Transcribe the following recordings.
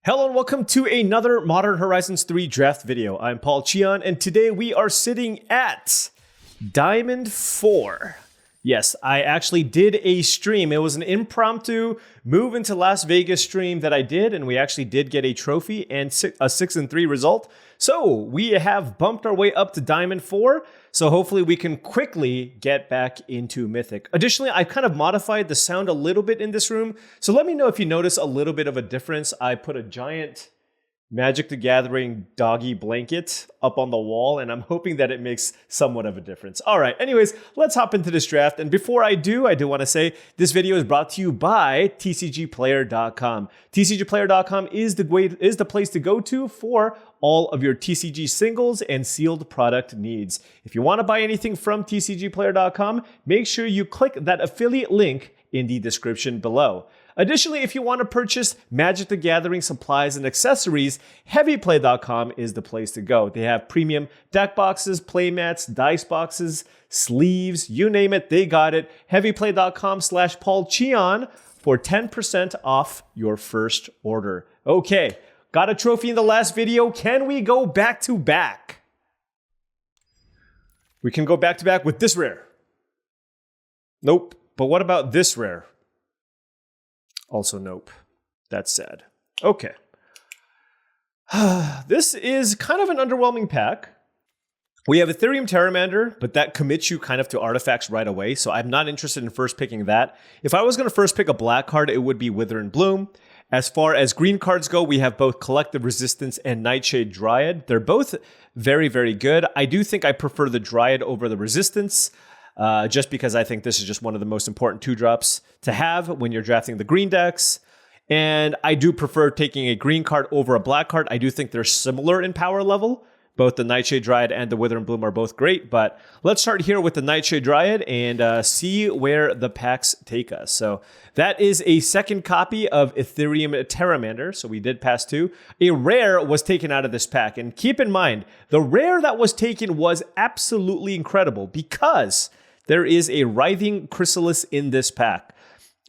Hello and welcome to another Modern Horizons 3 draft video. I'm Paul Cheon, and today we are sitting at Diamond 4. Yes, I actually did a stream. It was an impromptu move into Las Vegas stream that I did, and we actually did get a trophy and a 6-3 result. So we have bumped our way up to Diamond 4, so hopefully we can quickly get back into Mythic. Additionally, I kind of modified the sound a little bit in this room, so let me know if you notice a little bit of a difference. I put a giant Magic the Gathering doggy blanket up on the wall, and I'm hoping that it makes somewhat of a difference. All right, anyways, let's hop into this draft. And before I do want to say this video is brought to you by TCGplayer.com. TCGplayer.com is the place to go to for all of your TCG singles and sealed product needs. If you want to buy anything from TCGplayer.com, make sure you click that affiliate link in the description below. Additionally, if you want to purchase Magic the Gathering supplies and accessories, HeavyPlay.com is the place to go. They have premium deck boxes, playmats, dice boxes, sleeves, you name it, they got it. HeavyPlay.com/paulcheon for 10% off your first order. Okay, got a trophy in the last video. Can we go back to back? We can go back to back with this rare. Nope, but what about this rare? Also, nope. That's sad. Okay. This is kind of an underwhelming pack. We have Ethereum Pteramander, but that commits you kind of to artifacts right away, so I'm not interested in first picking that. If I was going to first pick a black card, it would be Wither and Bloom. As far as green cards go, we have both Collective Resistance and Nightshade Dryad. They're both very, very good. I do think I prefer the Dryad over the Resistance. Just because I think this is just one of the most important 2-drops to have when you're drafting the green decks. And I do prefer taking a green card over a black card. I do think they're similar in power level. Both the Nightshade Dryad and the Wither and Bloom are both great. But let's start here with the Nightshade Dryad and see where the packs take us. So that is a second copy of Ethereum Pteramander. So we did pass 2. A rare was taken out of this pack. And keep in mind, the rare that was taken was absolutely incredible because there is a Writhing Chrysalis in this pack.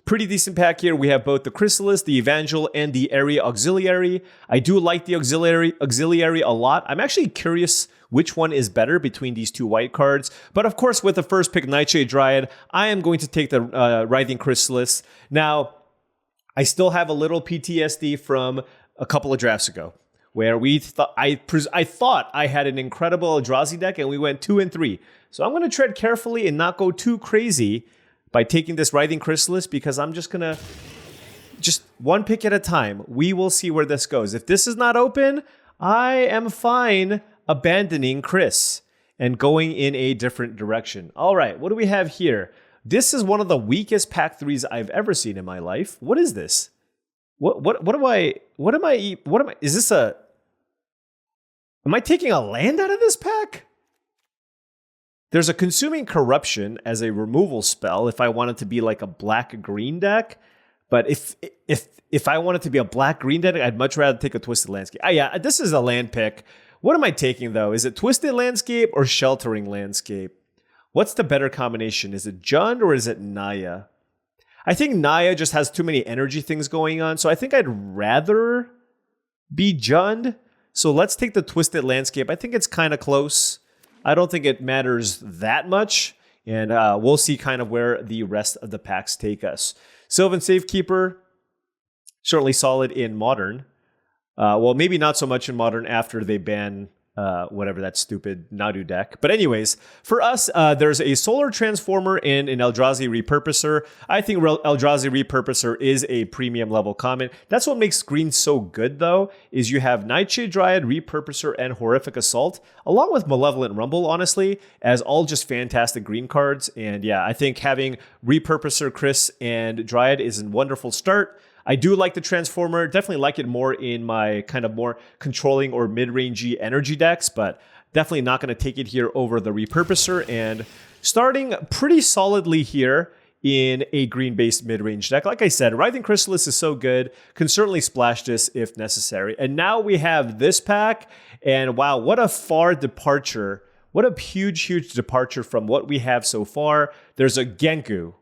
Pretty decent pack here. We have both the Chrysalis, the Evangel, and the Area Auxiliary. I do like the Auxiliary a lot. I'm actually curious which one is better between these two white cards. But of course, with the first pick, Nightshade Dryad, I am going to take the Writhing Chrysalis. Now, I still have a little PTSD from a couple of drafts ago, where I thought I had an incredible Eldrazi deck, and we went 2 and 3. So I'm going to tread carefully and not go too crazy by taking this Writhing Chrysalis, because I'm just going to one pick at a time. We will see where this goes. If this is not open, I am fine abandoning Chris and going in a different direction. All right, what do we have here? This is one of the weakest pack 3s I've ever seen in my life. What is this? Am I taking a land out of this pack? There's a Consuming Corruption as a removal spell if I want it to be like a black-green deck. But if I want it to be a black-green deck, I'd much rather take a Twisted Landscape. Yeah, this is a land pick. What am I taking, though? Is it Twisted Landscape or Sheltering Landscape? What's the better combination? Is it Jund or is it Naya? I think Naya just has too many energy things going on, so I think I'd rather be Jund. So let's take the Twisted Landscape. I think it's kind of close. I don't think it matters that much, and we'll see kind of where the rest of the packs take us. Sylvan Safekeeper, certainly solid in Modern. Well, maybe not so much in Modern after they ban whatever that stupid Nadu deck. But anyways, for us, there's a Solar Transformer and an Eldrazi Repurposer. I think Eldrazi Repurposer is a premium level common. That's what makes green so good, though, is you have Nightshade Dryad, Repurposer, and Horrific Assault, along with Malevolent Rumble, honestly, as all just fantastic green cards. And yeah, I think having Repurposer, Chris, and Dryad is a wonderful start. I do like the Transformer, definitely like it more in my kind of more controlling or mid-rangey energy decks, but definitely not going to take it here over the Repurposer. And starting pretty solidly here in a green-based mid-range deck. Like I said, Writhing Chrysalis is so good, can certainly splash this if necessary. And now we have this pack, and wow, what a far departure. What a huge, huge departure from what we have so far. There's a Genku.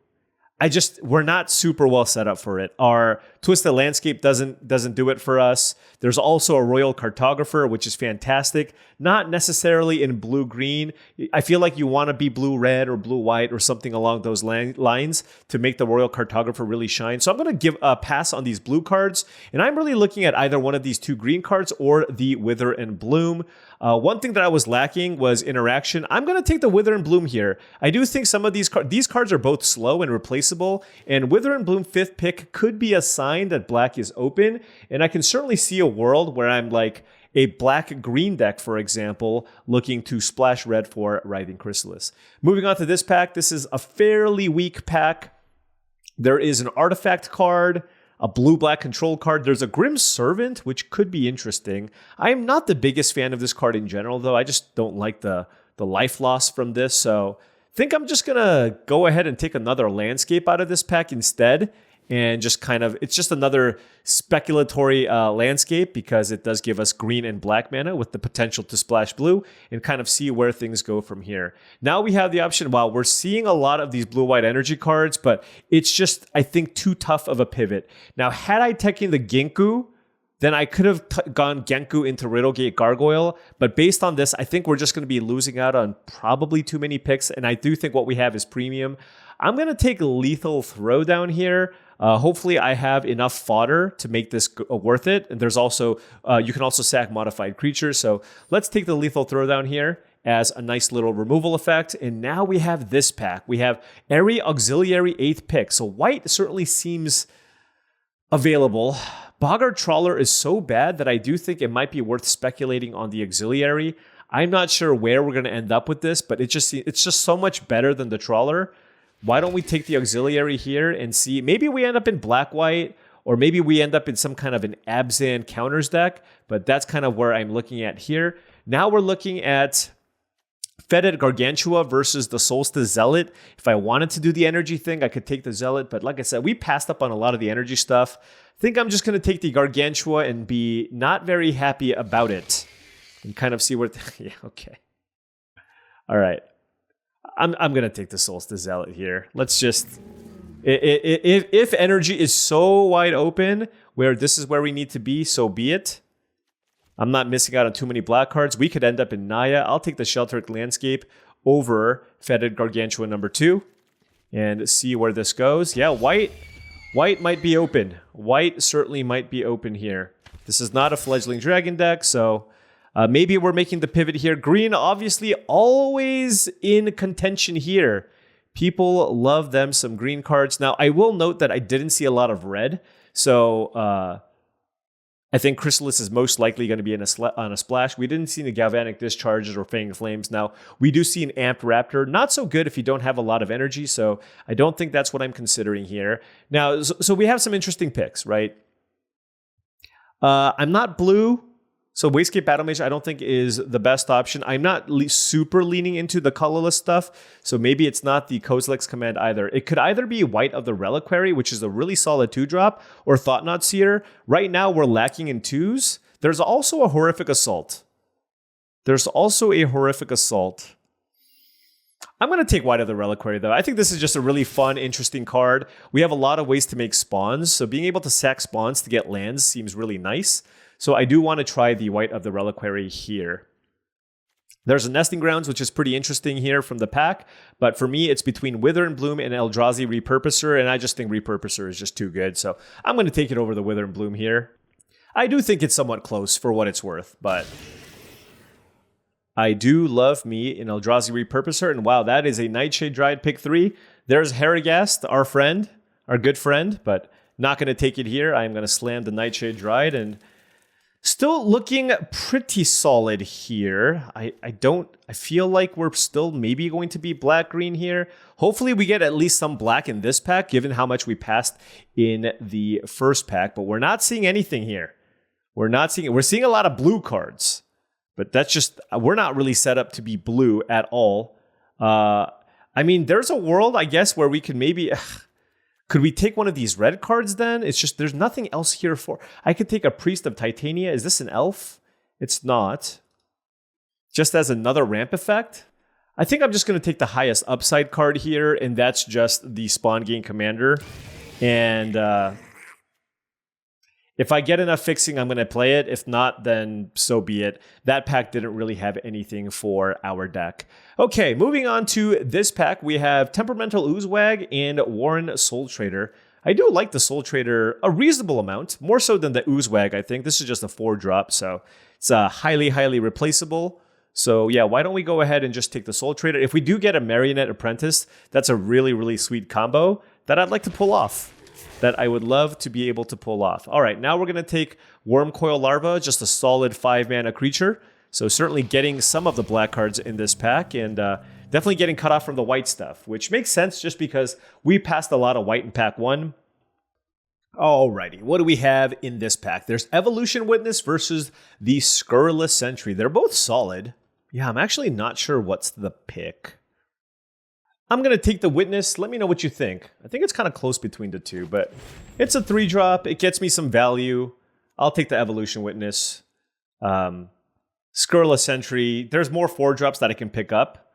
we're not super well set up for it. Our Twisted Landscape doesn't do it for us. There's also a Royal Cartographer, which is fantastic. Not necessarily in blue-green. I feel like you want to be blue-red or blue-white or something along those lines to make the Royal Cartographer really shine. So I'm going to give a pass on these blue cards, and I'm really looking at either one of these 2 green cards or the Wither and Bloom. One thing that I was lacking was interaction. I'm going to take the Wither and Bloom here. I do think some of these cards are both slow and replaceable, and Wither and Bloom 5th pick could be a sign that black is open, and I can certainly see a world where I'm like a black-green deck, for example, looking to splash red for Writhing Chrysalis. Moving on to this pack, this is a fairly weak pack. There is an artifact card, a blue-black control card. There's a Grim Servant, which could be interesting. I am not the biggest fan of this card in general, though. I just don't like the life loss from this, so I think I'm just going to go ahead and take another landscape out of this pack instead, and just kind of, it's just another speculatory landscape because it does give us green and black mana with the potential to splash blue and kind of see where things go from here. Now we have the option, wow, we're seeing a lot of these blue-white energy cards, but it's just, I think, too tough of a pivot. Now, had I taken the Genku, then I could have gone Genku into Riddlegate Gargoyle, but based on this, I think we're just going to be losing out on probably too many picks, and I do think what we have is premium. I'm going to take Lethal Throwdown here. Hopefully I have enough fodder to make this worth it. And there's also, you can also sack modified creatures. So let's take the Lethal Throwdown here as a nice little removal effect. And now we have this pack. We have Airy Auxiliary 8th pick. So white certainly seems available. Boggart Trawler is so bad that I do think it might be worth speculating on the Auxiliary. I'm not sure where we're going to end up with this, but it's just so much better than the Trawler. Why don't we take the Auxiliary here and see, maybe we end up in black-white, or maybe we end up in some kind of an Abzan counters deck, but that's kind of where I'm looking at here. Now we're looking at Fetid Gargantua versus the Solstice Zealot. If I wanted to do the energy thing, I could take the Zealot, but like I said, we passed up on a lot of the energy stuff. I think I'm just going to take the Gargantua and be not very happy about it and kind of see where, yeah, okay. All right. I'm going to take the Solstice Zealot here. Let's just, if energy is so wide open where this is where we need to be, so be it. I'm not missing out on too many black cards. We could end up in Naya. I'll take the Sheltered Landscape over Fetid Gargantua number 2 and see where this goes. Yeah, white might be open. White certainly might be open here. This is not a Fledgling Dragon deck, so maybe we're making the pivot here. Green, obviously, always in contention here. People love them some green cards. Now, I will note that I didn't see a lot of red. So I think Chrysalis is most likely going to be on a splash. We didn't see the Galvanic Discharges or Fanged Flames. Now, we do see an Amped Raptor. Not so good if you don't have a lot of energy. So I don't think that's what I'm considering here. Now, so we have some interesting picks, right? I'm not blue. So Wastegate Battle Mage I don't think is the best option. I'm not super leaning into the colorless stuff, so maybe it's not the Kozilek's Command either. It could either be Wight of the Reliquary, which is a really solid 2-drop, or Thought-Knot Seer. Right now we're lacking in 2s. There's also a Horrific Assault. I'm going to take Wight of the Reliquary, though. I think this is just a really fun, interesting card. We have a lot of ways to make spawns, so being able to sack spawns to get lands seems really nice. So I do want to try the Wight of the Reliquary here. There's a Nesting Grounds, which is pretty interesting here from the pack. But for me, it's between Wither and Bloom and Eldrazi Repurposer. And I just think Repurposer is just too good. So I'm going to take it over the Wither and Bloom here. I do think it's somewhat close for what it's worth. But I do love me an Eldrazi Repurposer. And wow, that is a Nightshade Dryad pick 3. There's Harrogast, our friend, our good friend. But not going to take it here. I'm going to slam the Nightshade Dryad and... Still looking pretty solid here. I feel like we're still maybe going to be black-green here. Hopefully we get at least some black in this pack, given how much we passed in the first pack. But we're not seeing anything here. We're seeing a lot of blue cards. But that's just, we're not really set up to be blue at all. I mean, there's a world, I guess, where we can maybe... Could we take one of these red cards then? It's just, there's nothing else here for... I could take a Priest of Titania. Is this an elf? It's not. Just as another ramp effect? I think I'm just going to take the highest upside card here, and that's just the Spawn Gain Commander. And If I get enough fixing, I'm going to play it. If not, then so be it. That pack didn't really have anything for our deck. Okay, moving on to this pack, we have Temperamental Oozewag and Warren Soul Trader. I do like the Soul Trader a reasonable amount, more so than the Oozewag, I think. This is just a 4-drop, so it's highly, highly replaceable. So yeah, why don't we go ahead and just take the Soul Trader? If we do get a Marionette Apprentice, that's a really, really sweet combo that I'd like to pull off. That I would love to be able to pull off. All right, now we're going to take Wormcoil Larva, just a solid 5-mana creature. So certainly getting some of the black cards in this pack, and definitely getting cut off from the white stuff, which makes sense just because we passed a lot of white in pack 1. Alrighty, what do we have in this pack? There's Evolution Witness versus the Scurrilous Sentry. They're both solid. Yeah, I'm actually not sure what's the pick. I'm going to take the Witness. Let me know what you think. I think it's kind of close between the two, but it's a 3-drop. It gets me some value. I'll take the Evolution Witness. Scurrilous Sentry. There's more 4-drops that I can pick up.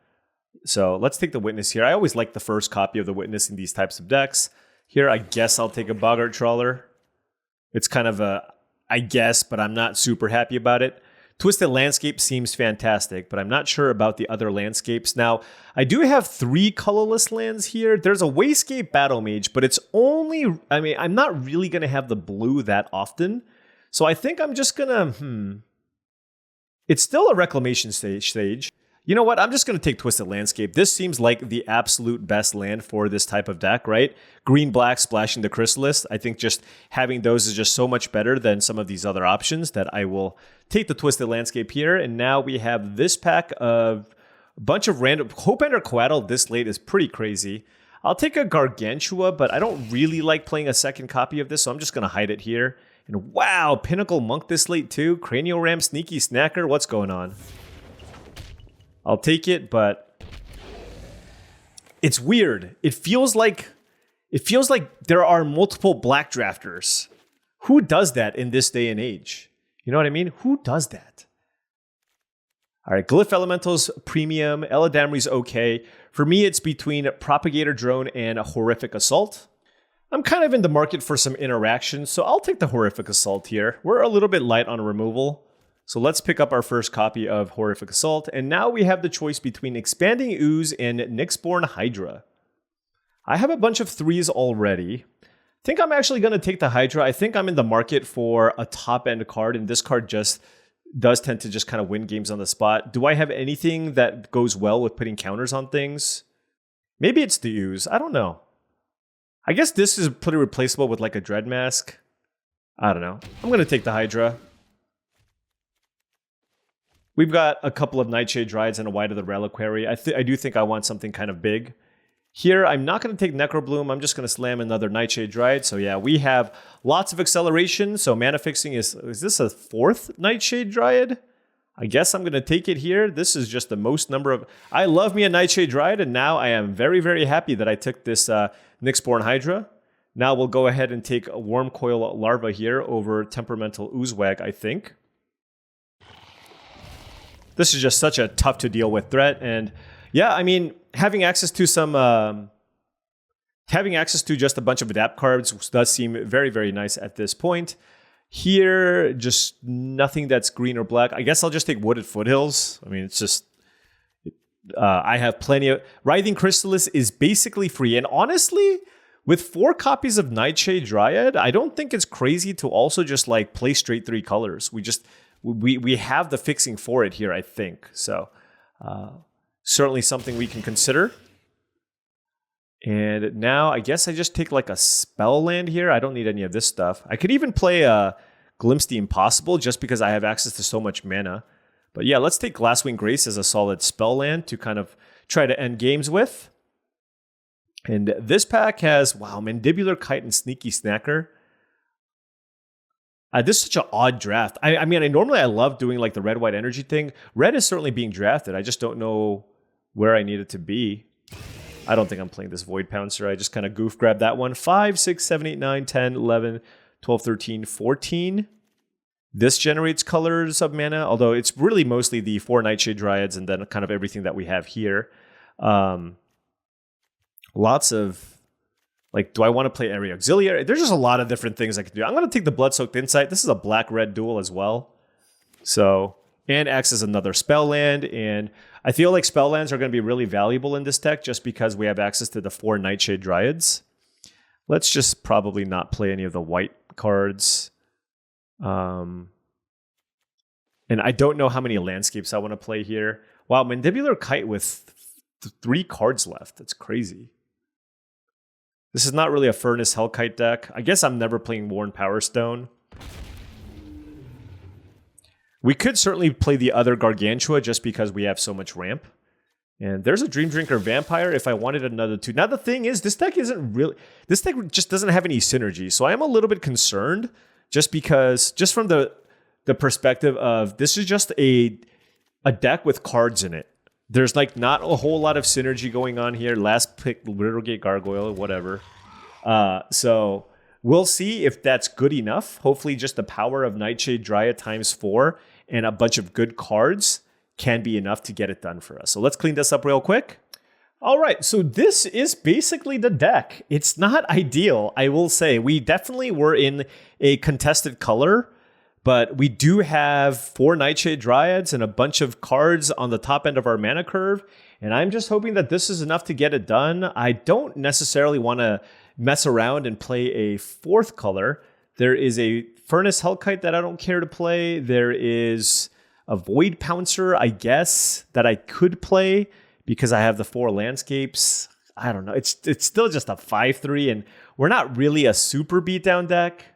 So let's take the Witness here. I always like the first copy of the Witness in these types of decks. Here, I guess I'll take a Boggart Trawler. It's kind of a, I guess, but I'm not super happy about it. Twisted Landscape seems fantastic, but I'm not sure about the other landscapes. Now, I do have 3 colorless lands here. There's a Wayscape Battle Mage, but it's only, I mean, I'm not really going to have the blue that often. So I think I'm just going to, It's still a Reclamation stage. You know what? I'm just going to take Twisted Landscape. This seems like the absolute best land for this type of deck, right? Green-black splashing the Chrysalis. I think just having those is just so much better than some of these other options that I will take the Twisted Landscape here. And now we have this pack of a bunch of random... Hopeender Coatl this late is pretty crazy. I'll take a Gargantua, but I don't really like playing a second copy of this, so I'm just going to hide it here. And wow, Pinnacle Monk this late too. Cranioram Sneaky Snacker. What's going on? I'll take it, but it's weird. It feels like there are multiple black drafters. Who does that in this day and age? You know what I mean? Who does that? All right, Glyph Elemental's premium. Eladamri's okay. For me, it's between Propagator Drone and a Horrific Assault. I'm kind of in the market for some interaction, so I'll take the Horrific Assault here. We're a little bit light on removal. So let's pick up our first copy of Horrific Assault, and now we have the choice between Expanding Ooze and Nyxborn Hydra. I have a bunch of 3s already. I think I'm actually going to take the Hydra. I think I'm in the market for a top-end card, and this card just does tend to just kind of win games on the spot. Do I have anything that goes well with putting counters on things? Maybe it's the Ooze. I don't know. I guess this is pretty replaceable with like a Dread Mask. I don't know. I'm going to take the Hydra. We've got a couple of Nightshade Dryads and a Wight of the Reliquary. I do think I want something kind of big. Here, I'm not going to take Necrobloom. I'm just going to slam another Nightshade Dryad. So yeah, we have lots of acceleration. So mana fixing is this a 4th Nightshade Dryad? I guess I'm going to take it here. This is just the most number of... I love me a Nightshade Dryad, and now I am very, very happy that I took this Nyxborn Hydra. Now we'll go ahead and take a Wormcoil Larva here over Temperamental Oozewag, I think. This is just such a tough to deal with threat, and yeah, I mean, having access to just a bunch of adapt cards does seem very, very nice at this point. Here, just nothing that's green or black. I guess I'll just take Wooded Foothills. I mean, it's just I have plenty of Writhing Chrysalis is basically free, and honestly, with 4 copies of Nightshade Dryad, I don't think it's crazy to also just like play straight 3 colors. We have the fixing for it here, I think. So certainly something we can consider. And now I guess I just take like a spell land here. I don't need any of this stuff. I could even play a Glimpse the Impossible just because I have access to so much mana. But yeah, let's take Glasswing Grace as a solid spell land to kind of try to end games with. And this pack has, wow, Mandibular Kite and Sneaky Snacker. This is such an odd draft. I mean, normally I love doing like the red-white energy thing. Red is certainly being drafted. I just don't know where I need it to be. I don't think I'm playing this Void Pouncer. I just kind of goof grabbed that one. 5, 6, 7, 8, 9, 10, 11, 12, 13, 14. This generates colors of mana, although it's really mostly the 4 Nightshade Dryads and then kind of everything that we have here. Lots of Like, do I want to play Area Auxiliary? There's just a lot of different things I could do. I'm going to take the Blood-Soaked Insight. This is a black-red duel as well. So, and X is another spell land. And I feel like spell lands are going to be really valuable in this deck just because we have access to the 4 Nightshade Dryads. Let's just probably not play any of the white cards. And I don't know how many landscapes I want to play here. Wow, Mandibular Kite with 3 cards left. That's crazy. This is not really a Furnace Hellkite deck. I guess I'm never playing Worn Power Stone. We could certainly play the other Gargantua just because we have so much ramp. And there's a Dream Drinker Vampire if I wanted another 2. Now the thing is, this deck isn't really... This deck just doesn't have any synergy. So I am a little bit concerned just because... Just from the perspective of this is just a deck with cards in it. There's like not a whole lot of synergy going on here. Last pick, Riddlegate Gargoyle, whatever. So we'll see if that's good enough. Hopefully just the power of Nightshade Dryad times 4 and a bunch of good cards can be enough to get it done for us. So let's clean this up real quick. All right, so this is basically the deck. It's not ideal, I will say. We definitely were in a contested color, but we do have 4 Nightshade Dryads and a bunch of cards on the top end of our mana curve. And I'm just hoping that this is enough to get it done. I don't necessarily want to mess around and play a 4th color. There is a Furnace Hellkite that I don't care to play. There is a Void Pouncer, I guess, that I could play because I have the 4 landscapes. I don't know. It's still just a 5/3, and we're not really a super beatdown deck.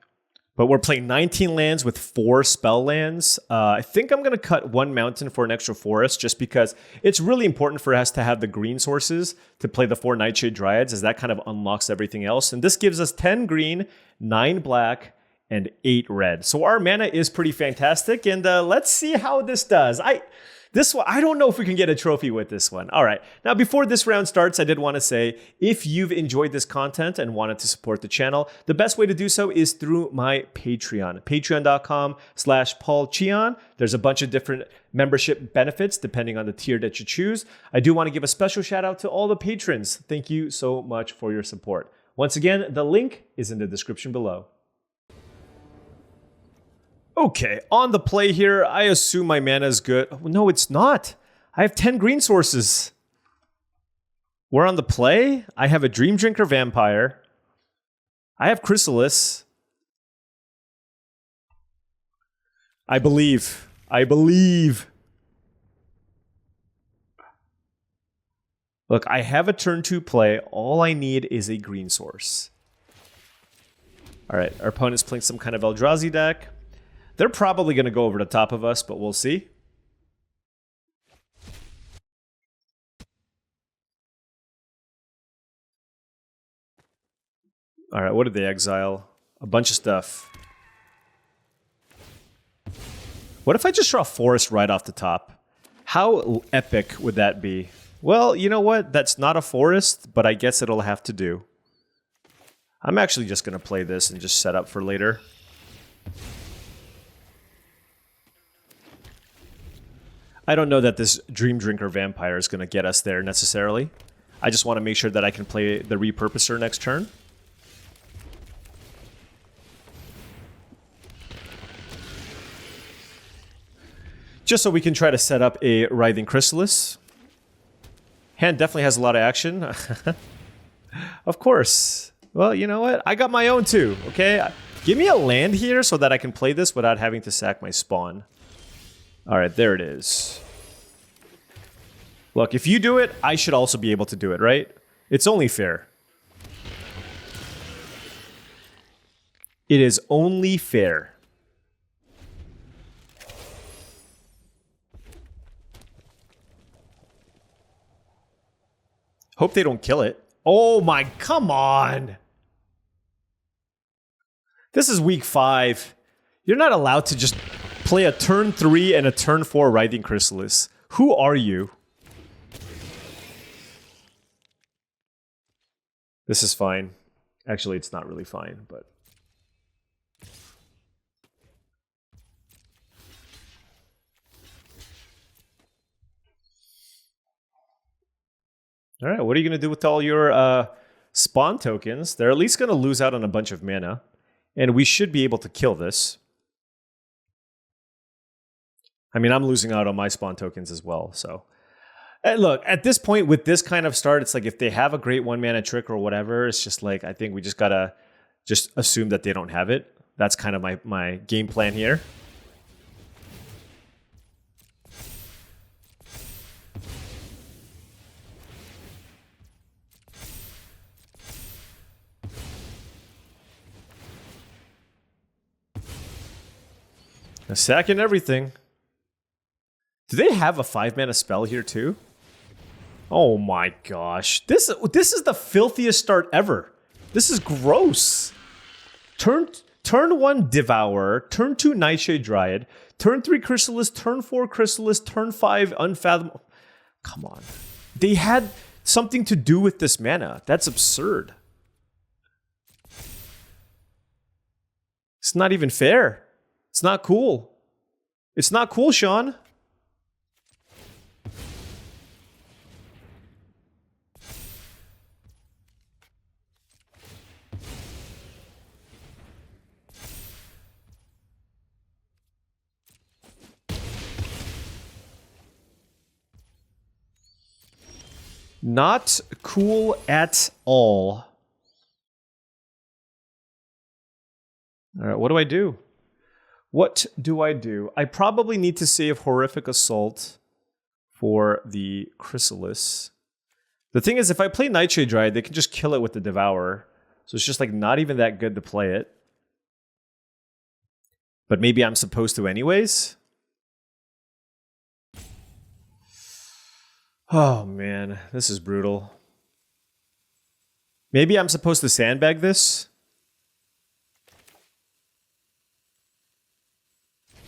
But we're playing 19 lands with 4 spell lands. I think I'm going to cut 1 mountain for an extra forest just because it's really important for us to have the green sources to play the 4 Nightshade Dryads, as that kind of unlocks everything else. And this gives us 10 green, 9 black, and 8 red. So our mana is pretty fantastic. And let's see how this does. This one, I don't know if we can get a trophy with this one. All right. Now, before this round starts, I did want to say, if you've enjoyed this content and wanted to support the channel, the best way to do so is through my Patreon. Patreon.com/paulcheon. There's a bunch of different membership benefits depending on the tier that you choose. I do want to give a special shout out to all the patrons. Thank you so much for your support. Once again, the link is in the description below. Okay, on the play here, I assume my mana is good. Oh, no, it's not. I have 10 green sources. We're on the play. I have a Dream Drinker Vampire. I have Chrysalis. I believe. Look, I have a turn 2 play. All I need is a green source. All right, our opponent's playing some kind of Eldrazi deck. They're probably going to go over the top of us, but we'll see. All right, what did they exile? A bunch of stuff. What if I just draw a forest right off the top? How epic would that be? Well, you know what? That's not a forest, but I guess it'll have to do. I'm actually just going to play this and just set up for later. I don't know that this Dream Drinker Vampire is going to get us there necessarily. I just want to make sure that I can play the Repurposer next turn. Just so we can try to set up a Writhing Chrysalis. Hand definitely has a lot of action. Of course. Well, you know what? I got my own too, okay? Give me a land here so that I can play this without having to sack my spawn. All right, there it is. Look, if you do it, I should also be able to do it, right? It's only fair. It is only fair. Hope they don't kill it. Oh my, come on! This is week 5. You're not allowed to just play a turn 3 and a turn 4 Writhing Chrysalis. Who are you? This is fine. Actually, it's not really fine, but... All right, what are you going to do with all your spawn tokens. They're at least going to lose out on a bunch of mana. And we should be able to kill this. I mean, I'm losing out on my spawn tokens as well, so... And look, at this point, with this kind of start, it's like if they have a great 1-mana trick or whatever, it's just like, I think we just gotta just assume that they don't have it. That's kind of my game plan here. A sack and everything. Do they have a 5-mana spell here too? Oh my gosh. This is the filthiest start ever. This is gross. Turn 1 Devour, turn 2 Nightshade Dryad, turn 3 Chrysalis, turn 4 Chrysalis, turn 5 Unfathomable. Come on. They had something to do with this mana. That's absurd. It's not even fair. It's not cool. It's not cool, Cheon. Not cool at all. All right, what do I do? What do I do? I probably need to save Horrific Assault for the Chrysalis. The thing is, if I play Nightshade Dryad, they can just kill it with the Devourer. So it's just like not even that good to play it. But maybe I'm supposed to anyways. Oh man, this is brutal. Maybe I'm supposed to sandbag this?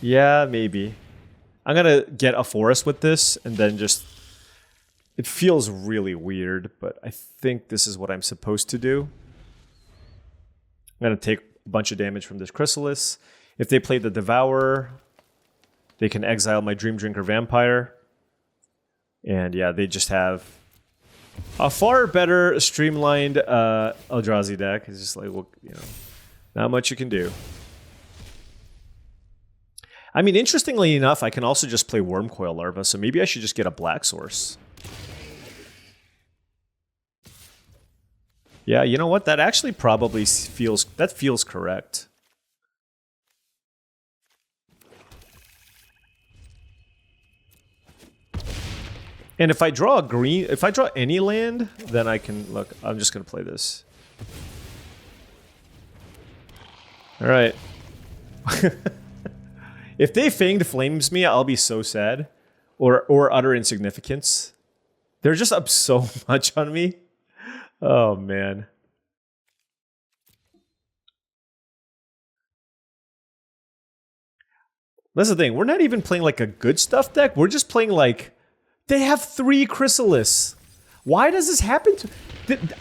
Yeah, maybe. I'm gonna get a forest with this and then just... It feels really weird, but I think this is what I'm supposed to do. I'm gonna take a bunch of damage from this Chrysalis. If they play the Devourer, they can exile my Dream Drinker Vampire. And yeah, they just have a far better streamlined Eldrazi deck. It's just like, well, you know, not much you can do. I mean, interestingly enough, I can also just play Wormcoil Larva, so maybe I should just get a black source. Yeah, you know what? That actually probably feels correct. And if I draw if I draw any land, then I can, look, I'm just going to play this. All right. If they Fanged Flames me, I'll be so sad. Or utter insignificance. They're just up so much on me. Oh, man. That's the thing. We're not even playing like a good stuff deck. We're just playing like... They have 3 Chrysalis. Why does this happen to...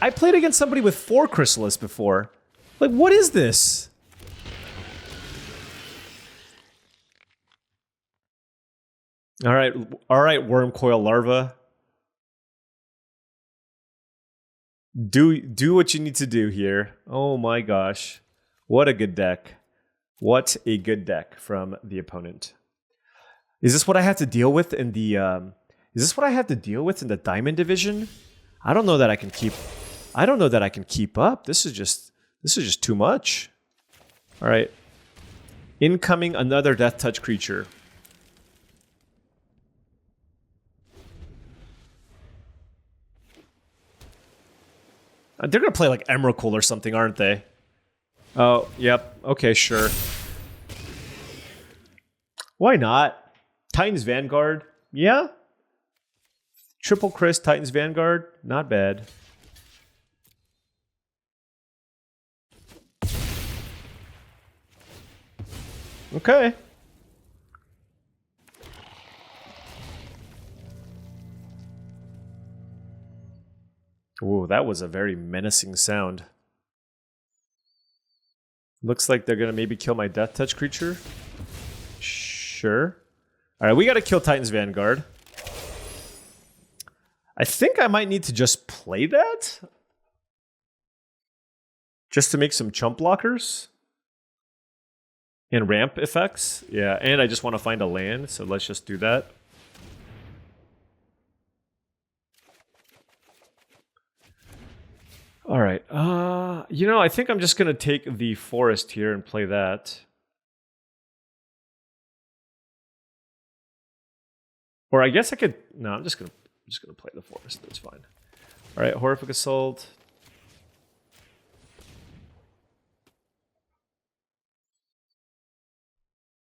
I played against somebody with 4 Chrysalis before. Like, what is this? All right, Wormcoil Larva. Do what you need to do here. Oh my gosh. What a good deck. What a good deck from the opponent. Is this what I have to deal with in the Diamond division? I don't know that I can keep up. This is just too much. All right. Incoming another Death Touch creature. They're going to play like Emrakul or something, aren't they? Oh, yep. Okay, sure. Why not? Titan's Vanguard. Yeah. Triple Chris, Titan's Vanguard. Not bad. Okay. Ooh, that was a very menacing sound. Looks like they're going to maybe kill my Death Touch creature. Sure. All right, we got to kill Titan's Vanguard. I think I might need to just play that. Just to make some chump blockers. And ramp effects. Yeah, and I just want to find a land, so let's just do that. All right. You know, I think I'm just going to take the forest here and play that. Or I guess I could... No, I'm just going to play the forest. That's fine. All right, Horrific Assault.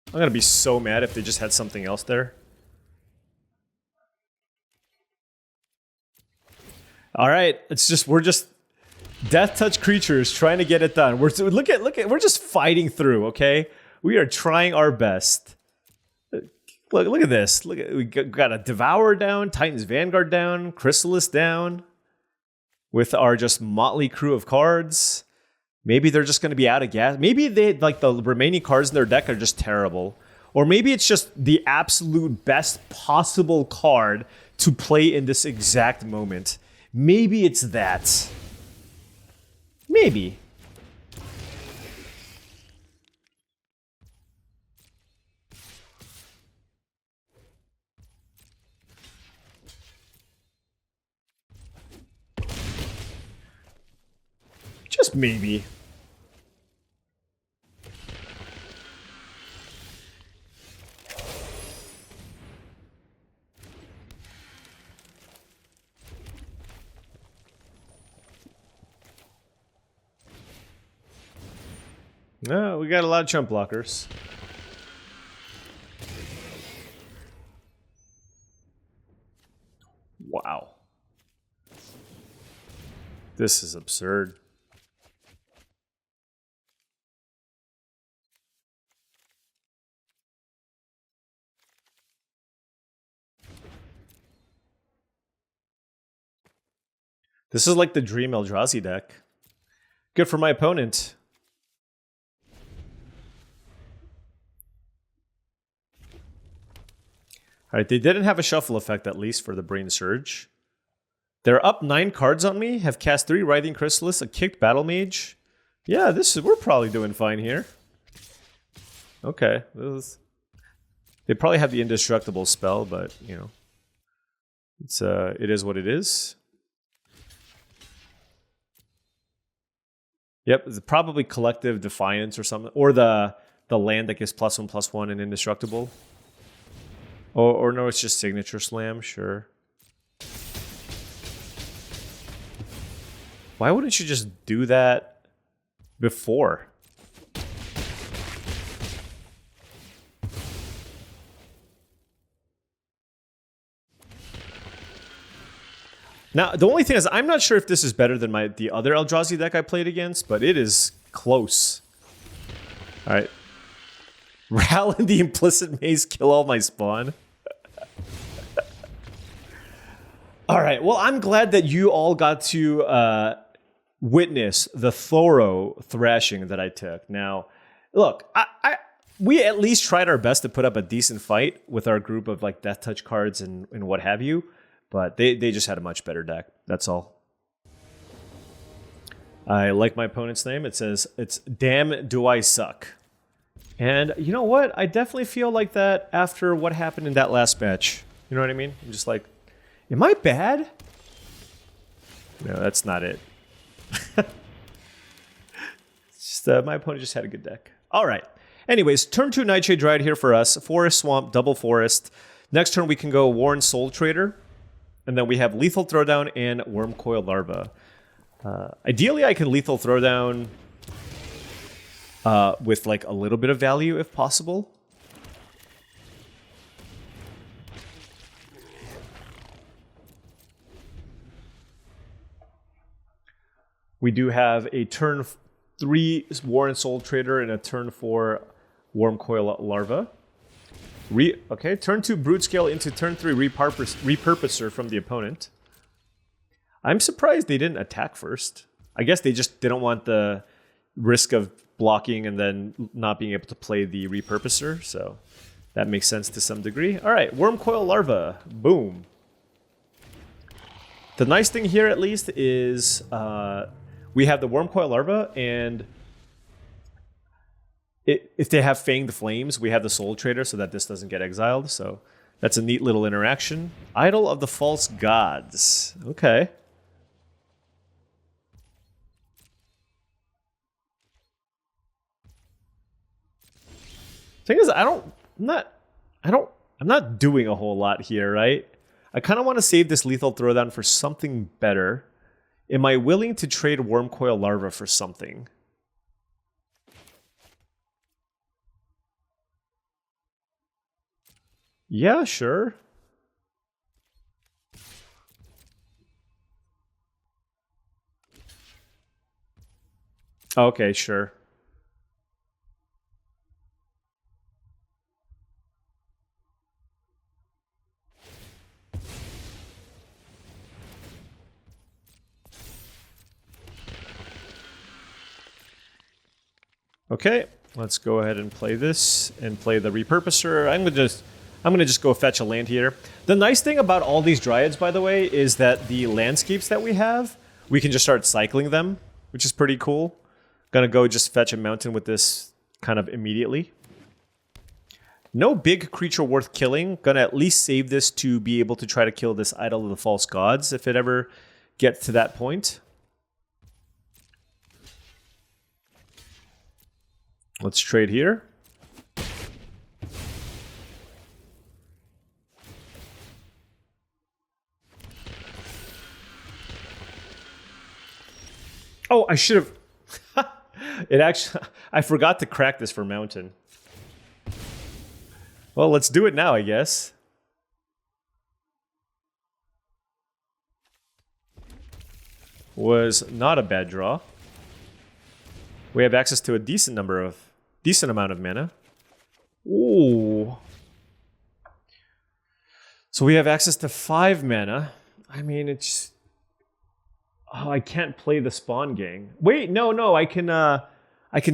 I'm going to be so mad if they just had something else there. All right, we're just Death Touch creatures trying to get it done. We're just fighting through, okay? We are trying our best. Look at this. We got a Devourer down, Titan's Vanguard down, Chrysalis down. With our just motley crew of cards. Maybe they're just going to be out of gas. Maybe the remaining cards in their deck are just terrible. Or maybe it's just the absolute best possible card to play in this exact moment. Maybe it's that. Maybe. Just maybe. No, we got a lot of chump blockers. Wow. This is absurd. This is like the Dream Eldrazi deck. Good for my opponent. All right, they didn't have a shuffle effect, at least, for the Brain Surge. They're up 9 cards on me, have cast 3 Writhing Chrysalis, a kicked Battle Mage. Yeah, we're probably doing fine here. Okay. They probably have the Indestructible spell, but, you know. It is what it is. Yep, it's probably Collective Defiance or something. Or the land that gives +1/+1 and Indestructible. Or no, it's just Signature Slam, sure. Why wouldn't you just do that before? Now, the only thing is, I'm not sure if this is better than the other Eldrazi deck I played against, but it is close. All right. Rally the Implicit Maze, kill all my spawn. All right. Well, I'm glad that you all got to witness the thorough thrashing that I took. Now, look, we at least tried our best to put up a decent fight with our group of like Death Touch cards and what have you. But they just had a much better deck. That's all. I like my opponent's name. It says, it's Damn Do I Suck. And you know what? I definitely feel like that after what happened in that last match. You know what I mean? I'm just like, am I bad? No, that's not it. It's just my opponent just had a good deck. All right. Anyways, turn 2 Nightshade Dryad here for us. Forest, Swamp, double Forest. Next turn we can go Warren Soul Trader. And then we have Lethal Throwdown and Wormcoil Larva. Ideally, I can Lethal Throwdown with like a little bit of value if possible. We do have a turn 3 Warren Soul Trader and a turn 4 Wormcoil Larva. Okay, turn 2 Brute Scale into turn 3 Repurposer from the opponent. I'm surprised they didn't attack first. I guess they just didn't want the risk of blocking and then not being able to play the Repurposer, so that makes sense to some degree. All right, Wormcoil Larva, boom. The nice thing here, at least, is We have the Wormcoil Larva, and if they have Fanged Flames, we have the Soul Trader so that this doesn't get exiled. So that's a neat little interaction. Idol of the False Gods. Okay. Thing is, I'm not doing a whole lot here, right? I kind of want to save this Lethal Throwdown for something better. Am I willing to trade Wormcoil Larva for something? Yeah, sure. Okay, sure. Okay, let's go ahead and play this and play the Repurposer. I'm gonna just go fetch a land here. The nice thing about all these Dryads, by the way, is that the landscapes that we have, we can just start cycling them, which is pretty cool. Gonna go just fetch a mountain with this kind of immediately. No big creature worth killing. Gonna at least save this to be able to try to kill this Idol of the False Gods if it ever gets to that point. Let's trade here. Oh, I should have... It actually... I forgot to crack this for Mountain. Well, let's do it now, I guess. Was not a bad draw. We have access to a decent amount of mana. Ooh. So we have access to 5 mana. I mean, it's... Oh, I can't play the Spawn Gang. Wait, no, I can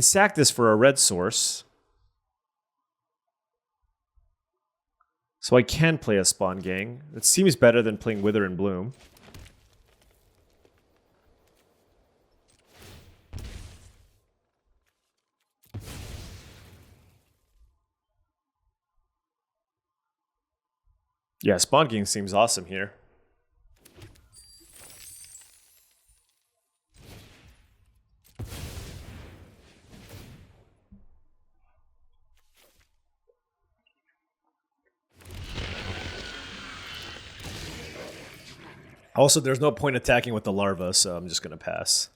sack this for a red source. So I can play a Spawn Gang. It seems better than playing Wither and Bloom. Yeah, Spawn Gang seems awesome here. Also, there's no point attacking with the larva, so I'm just going to pass.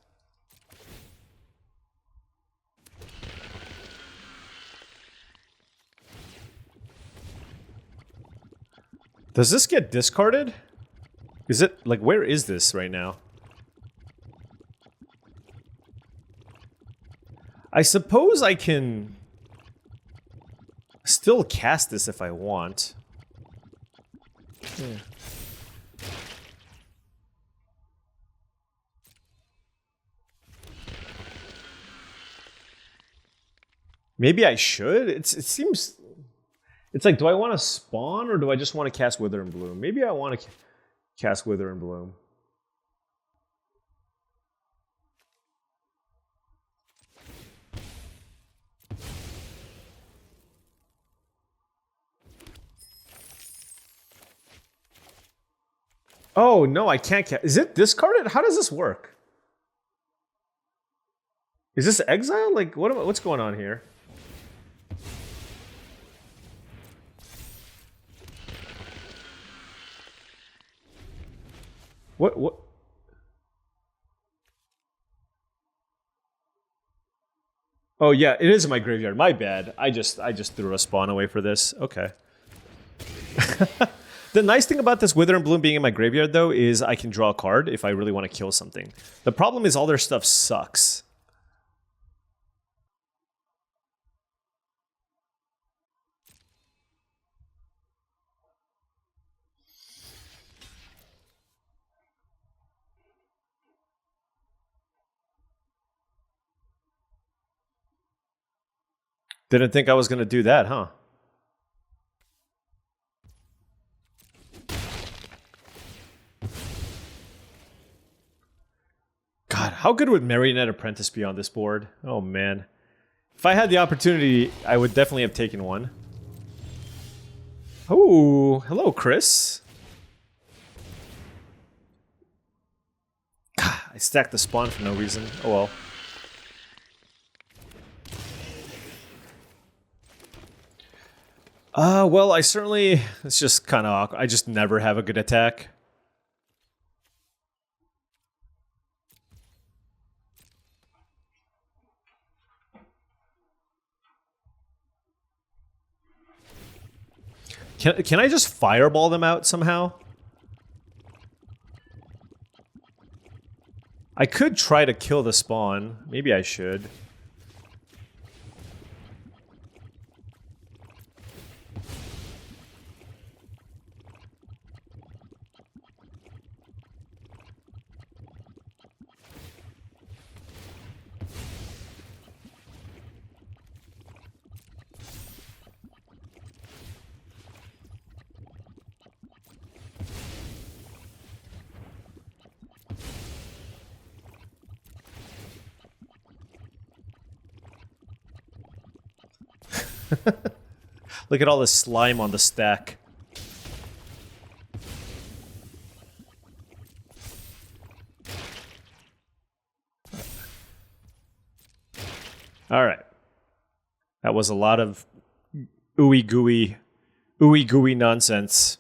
Does this get discarded? Is it, like, where is this right now? I suppose I can still cast this if I want. Yeah. Maybe I should? It seems... It's like, do I want to spawn or do I just want to cast Wither and Bloom? Maybe I want to cast Wither and Bloom. Oh, no, I can't cast... Is it discarded? How does this work? Is this exile? Like, what's going on here? What? Oh yeah, it is in my graveyard. My bad. I just threw a spawn away for this. Okay. The nice thing about this Wither and Bloom being in my graveyard though is I can draw a card if I really want to kill something. The problem is all their stuff sucks. Didn't think I was going to do that, huh? God, How good would Marionette Apprentice be on this board? Oh man. If I had the opportunity, I would definitely have taken one. Oh, hello, Chris. I stacked the spawn for no reason. Oh well. Well, I certainly... It's just kind of awkward. I just never have a good attack. Can I just fireball them out somehow? I could try to kill the spawn. Maybe I should. Look at all the slime on the stack. All right. That was a lot of ooey gooey nonsense.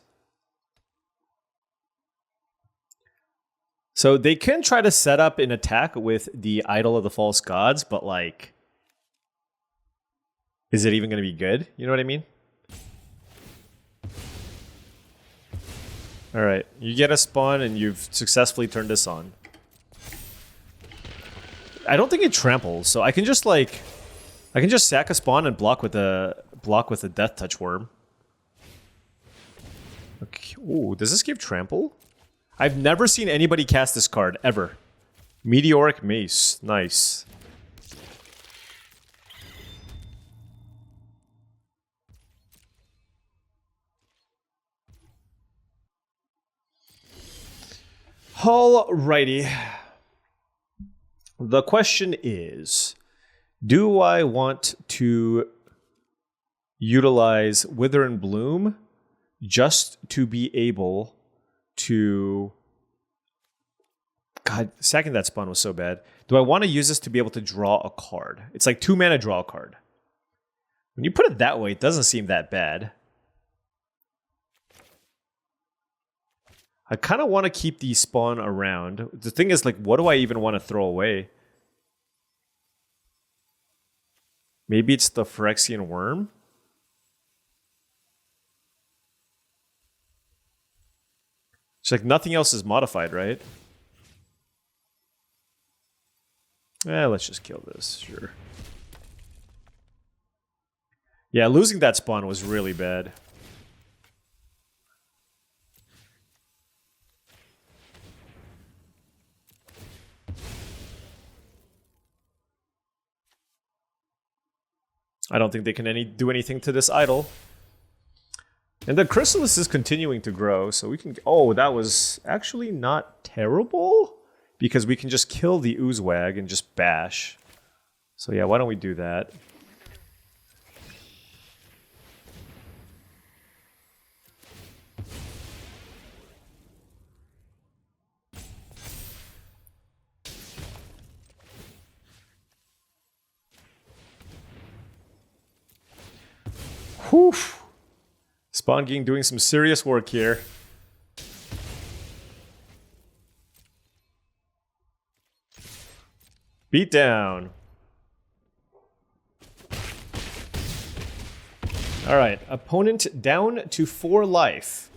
So they can try to set up an attack with the Idol of the False Gods, but like, is it even going to be good? You know what I mean? All right, you get a spawn and you've successfully turned this on. I don't think it tramples, so I can just like, I can just sack a spawn and block with a Death Touch Worm. Okay. Ooh, does this give trample? I've never seen anybody cast this card ever. Meteoric Mace, nice. Alrighty. The question is, do I want to utilize Wither and Bloom just to be able to... God, sacking that spawn was so bad. Do I want to use this to be able to draw a card? It's like 2 mana draw a card. When you put it that way, it doesn't seem that bad. I kind of want to keep the spawn around. The thing is, like, what do I even want to throw away? Maybe it's the Phyrexian Worm? It's like nothing else is modified, right? Let's just kill this, sure. Yeah, losing that spawn was really bad. I don't think they can do anything to this idol. And the Chrysalis is continuing to grow, so we can... Oh, that was actually not terrible, because we can just kill the Oozewag and just bash. So yeah, why don't we do that? Whew. Spawn King doing some serious work here. Beat down. All right, opponent down to 4 life.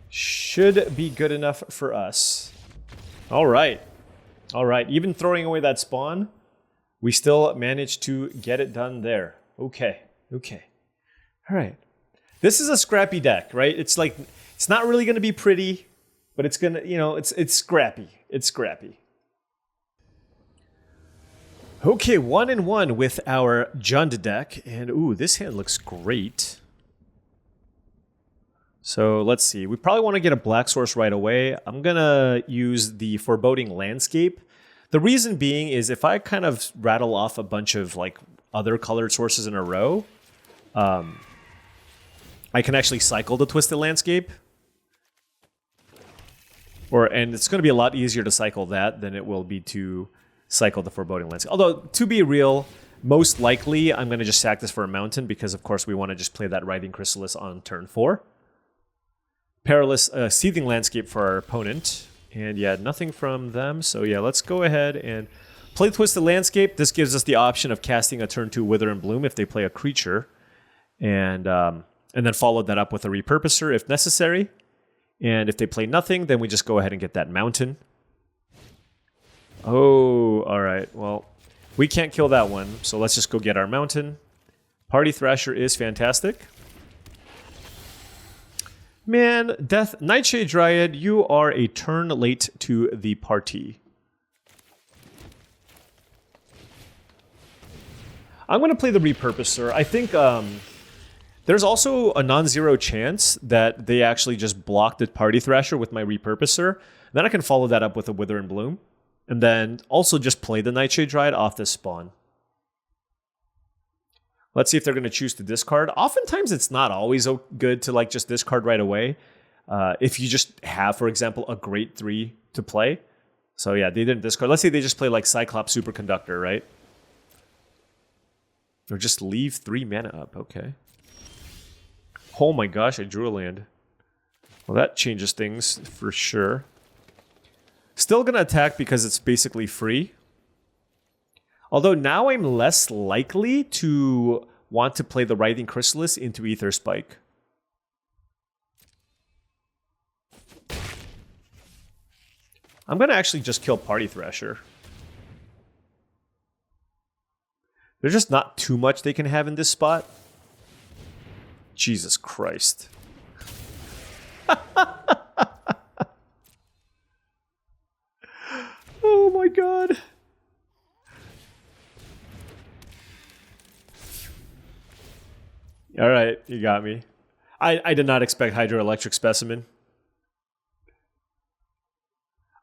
Should be good enough for us. All right. All right, even throwing away that spawn, we still managed to get it done there. Okay, okay. All right. This is a scrappy deck, right? It's like, it's not really going to be pretty, but it's going to, you know, it's scrappy. It's scrappy. Okay, 1-1 with our Jund deck. And ooh, this hand looks great. So let's see. We probably want to get a black source right away. I'm going to use the Foreboding Landscape The reason being is if I kind of rattle off a bunch of like other colored sources in a row, I can actually cycle the Twisted Landscape. And it's going to be a lot easier to cycle that than it will be to cycle the Foreboding Landscape. Although, to be real, most likely I'm going to just sack this for a mountain because, of course, we want to just play that Writhing Chrysalis on turn 4. Perilous Seething Landscape for our opponent. And yeah, nothing from them. So yeah, let's go ahead and play Twisted Landscape. This gives us the option of casting a turn 2 Wither and Bloom if they play a creature. And then follow that up with a Repurposer if necessary. And if they play nothing, then we just go ahead and get that mountain. Oh, all right. Well, we can't kill that one, so let's just go get our mountain. Party Thrasher is fantastic. Man, Nightshade Dryad, you are a turn late to the party. I'm going to play the Repurposer. I think there's also a non-zero chance that they actually just block the Party Thrasher with my Repurposer. Then I can follow that up with a Wither and Bloom. And then also just play the Nightshade Dryad off this spawn. Let's see if they're going to choose to discard. Oftentimes it's not always good to like just discard right away. If you just have, for example, a great 3 to play. So yeah, they didn't discard. Let's say they just play like Cyclops Superconductor, right? Or just leave 3 mana up, okay. Oh my gosh, I drew a land. Well, that changes things for sure. Still gonna attack because it's basically free. Although now I'm less likely to want to play the Writhing Chrysalis into Ether Spike. I'm gonna actually just kill Party Thrasher. There's just not too much they can have in this spot. Jesus Christ. Oh my god. All right, you got me. I did not expect Hydroelectric Specimen.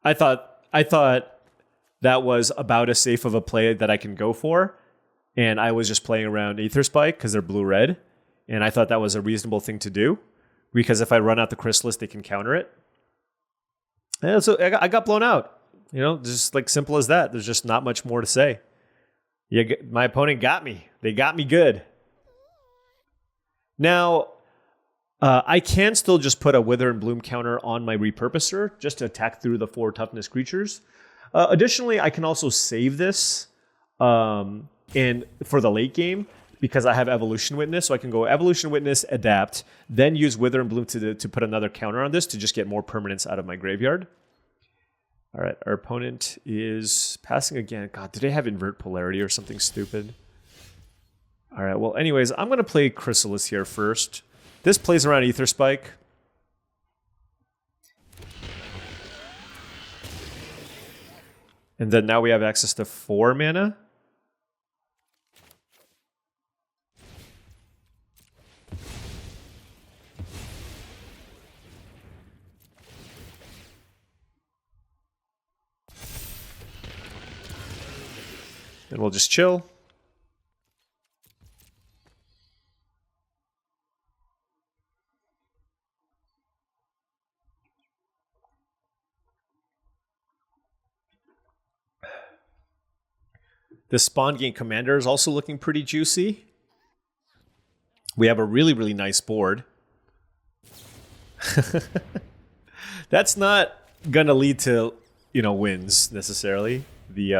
I thought that was about as safe of a play that I can go for, and I was just playing around Aether Spike because they're blue-red, and I thought that was a reasonable thing to do because if I run out the Chrysalis, they can counter it. And so I got blown out. You know, just like simple as that. There's just not much more to say. Yeah, my opponent got me. They got me good. Now, I can still just put a Wither and Bloom counter on my Repurposer just to attack through the 4 toughness creatures. Additionally, I can also save this and for the late game because I have Evolution Witness. So I can go Evolution Witness, Adapt, then use Wither and Bloom to put another counter on this to just get more permanents out of my graveyard. All right, our opponent is passing again. God, do they have Invert Polarity or something stupid? All right, well, anyways, I'm going to play Chrysalis here first. This plays around Ether Spike. And then now we have access to 4 mana. And we'll just chill. This Spawn Gain Commander is also looking pretty juicy. We have a really, really nice board. That's not gonna lead to, wins necessarily. The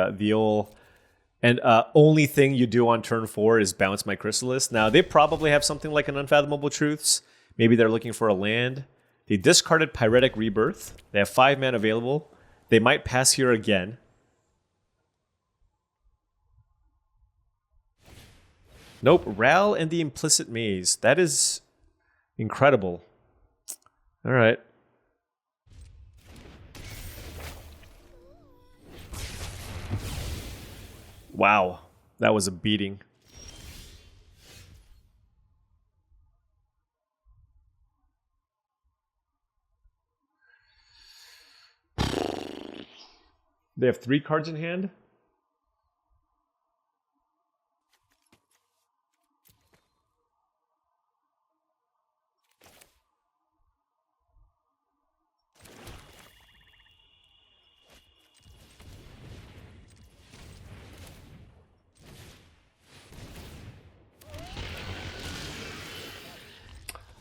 only thing you do on turn 4 is bounce my Chrysalis. Now they probably have something like an Unfathomable Truths. Maybe they're looking for a land. They discarded Pyretic Rebirth. They have 5 mana available. They might pass here again. Nope, Ral and the Implicit Maze. That is incredible. All right. Wow, that was a beating. They have 3 cards in hand.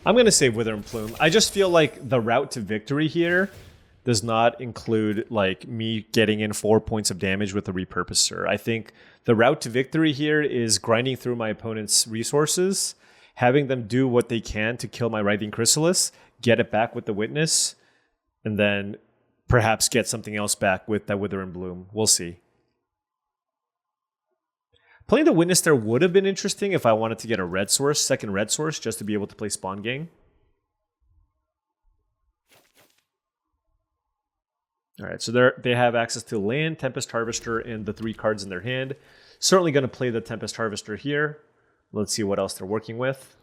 I'm going to say Wither and Plume. I just feel like the route to victory here does not include like me getting in 4 points of damage with the Repurposer. I think the route to victory here is grinding through my opponent's resources, having them do what they can to kill my Writhing Chrysalis, get it back with the Witness, and then perhaps get something else back with that Wither and Bloom. We'll see. Playing the Witness there would have been interesting if I wanted to get a red source, second red source, just to be able to play Spawn Gang. All right, so they have access to land, Tempest Harvester, and the 3 cards in their hand. Certainly going to play the Tempest Harvester here. Let's see what else they're working with.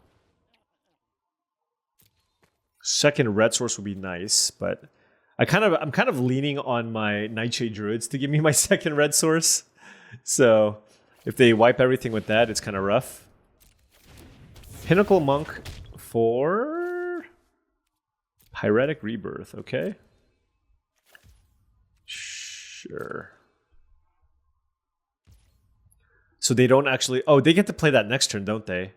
Second red source would be nice, but I'm kind of leaning on my Nightshade Druids to give me my second red source. So if they wipe everything with that, it's kind of rough. Pinnacle Monk for Pyretic Rebirth, okay. Sure. So they don't actually... Oh, they get to play that next turn, don't they?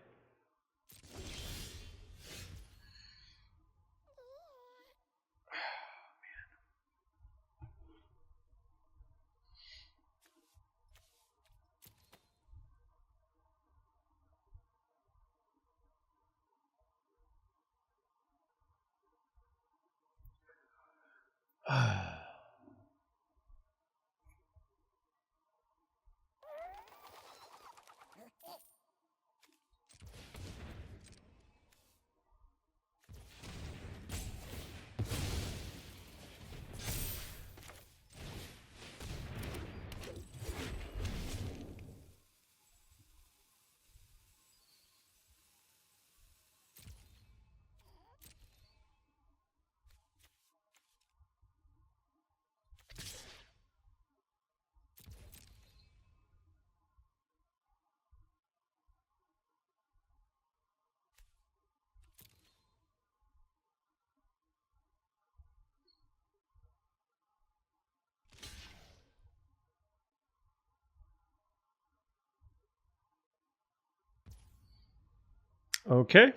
Okay.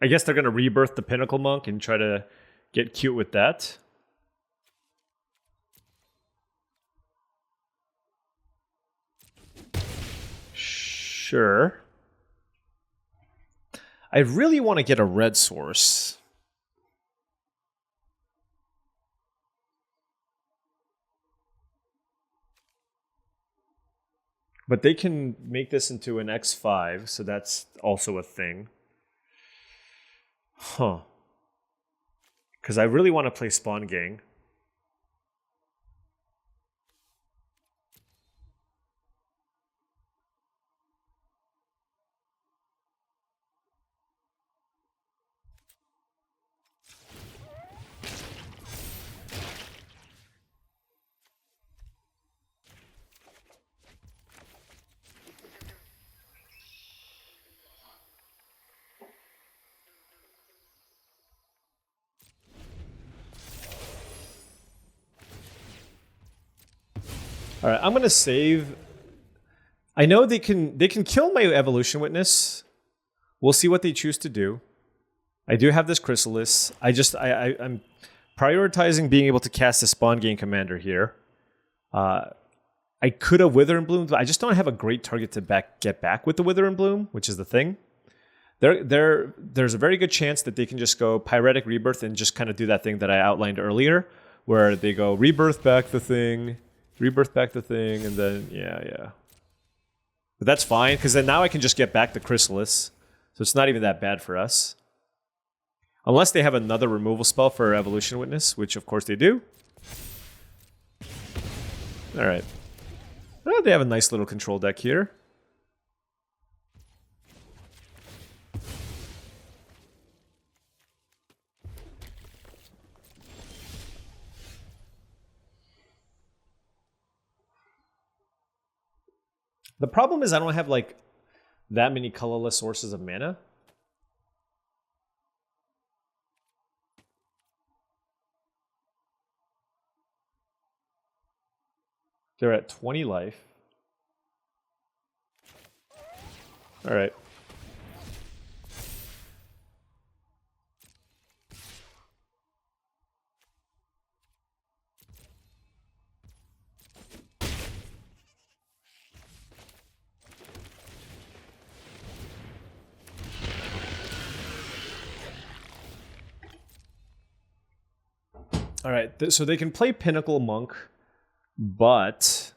I guess they're going to rebirth the Pinnacle Monk and try to get cute with that. Sure. I really want to get a red source. But they can make this into an X5, so that's also a thing. Huh. Because I really want to play Spawn Gang. All right, I'm going to save. I know they can kill my Evolution Witness. We'll see what they choose to do. I do have this Chrysalis. I'm prioritizing being able to cast a Spawn Gang Commander here. I could have Wither and Bloom, but I just don't have a great target to get back with the Wither and Bloom, which is the thing. There's a very good chance that they can just go Pyretic Rebirth and just kind of do that thing that I outlined earlier, where they go Rebirth back the thing, and then, yeah. But that's fine, because then now I can just get back the Chrysalis, so it's not even that bad for us. Unless they have another removal spell for Evolution Witness, which of course they do. All right. Well, they have a nice little control deck here. The problem is I don't have like that many colorless sources of mana. They're at 20 life. All right. All right, so they can play Pinnacle Monk, but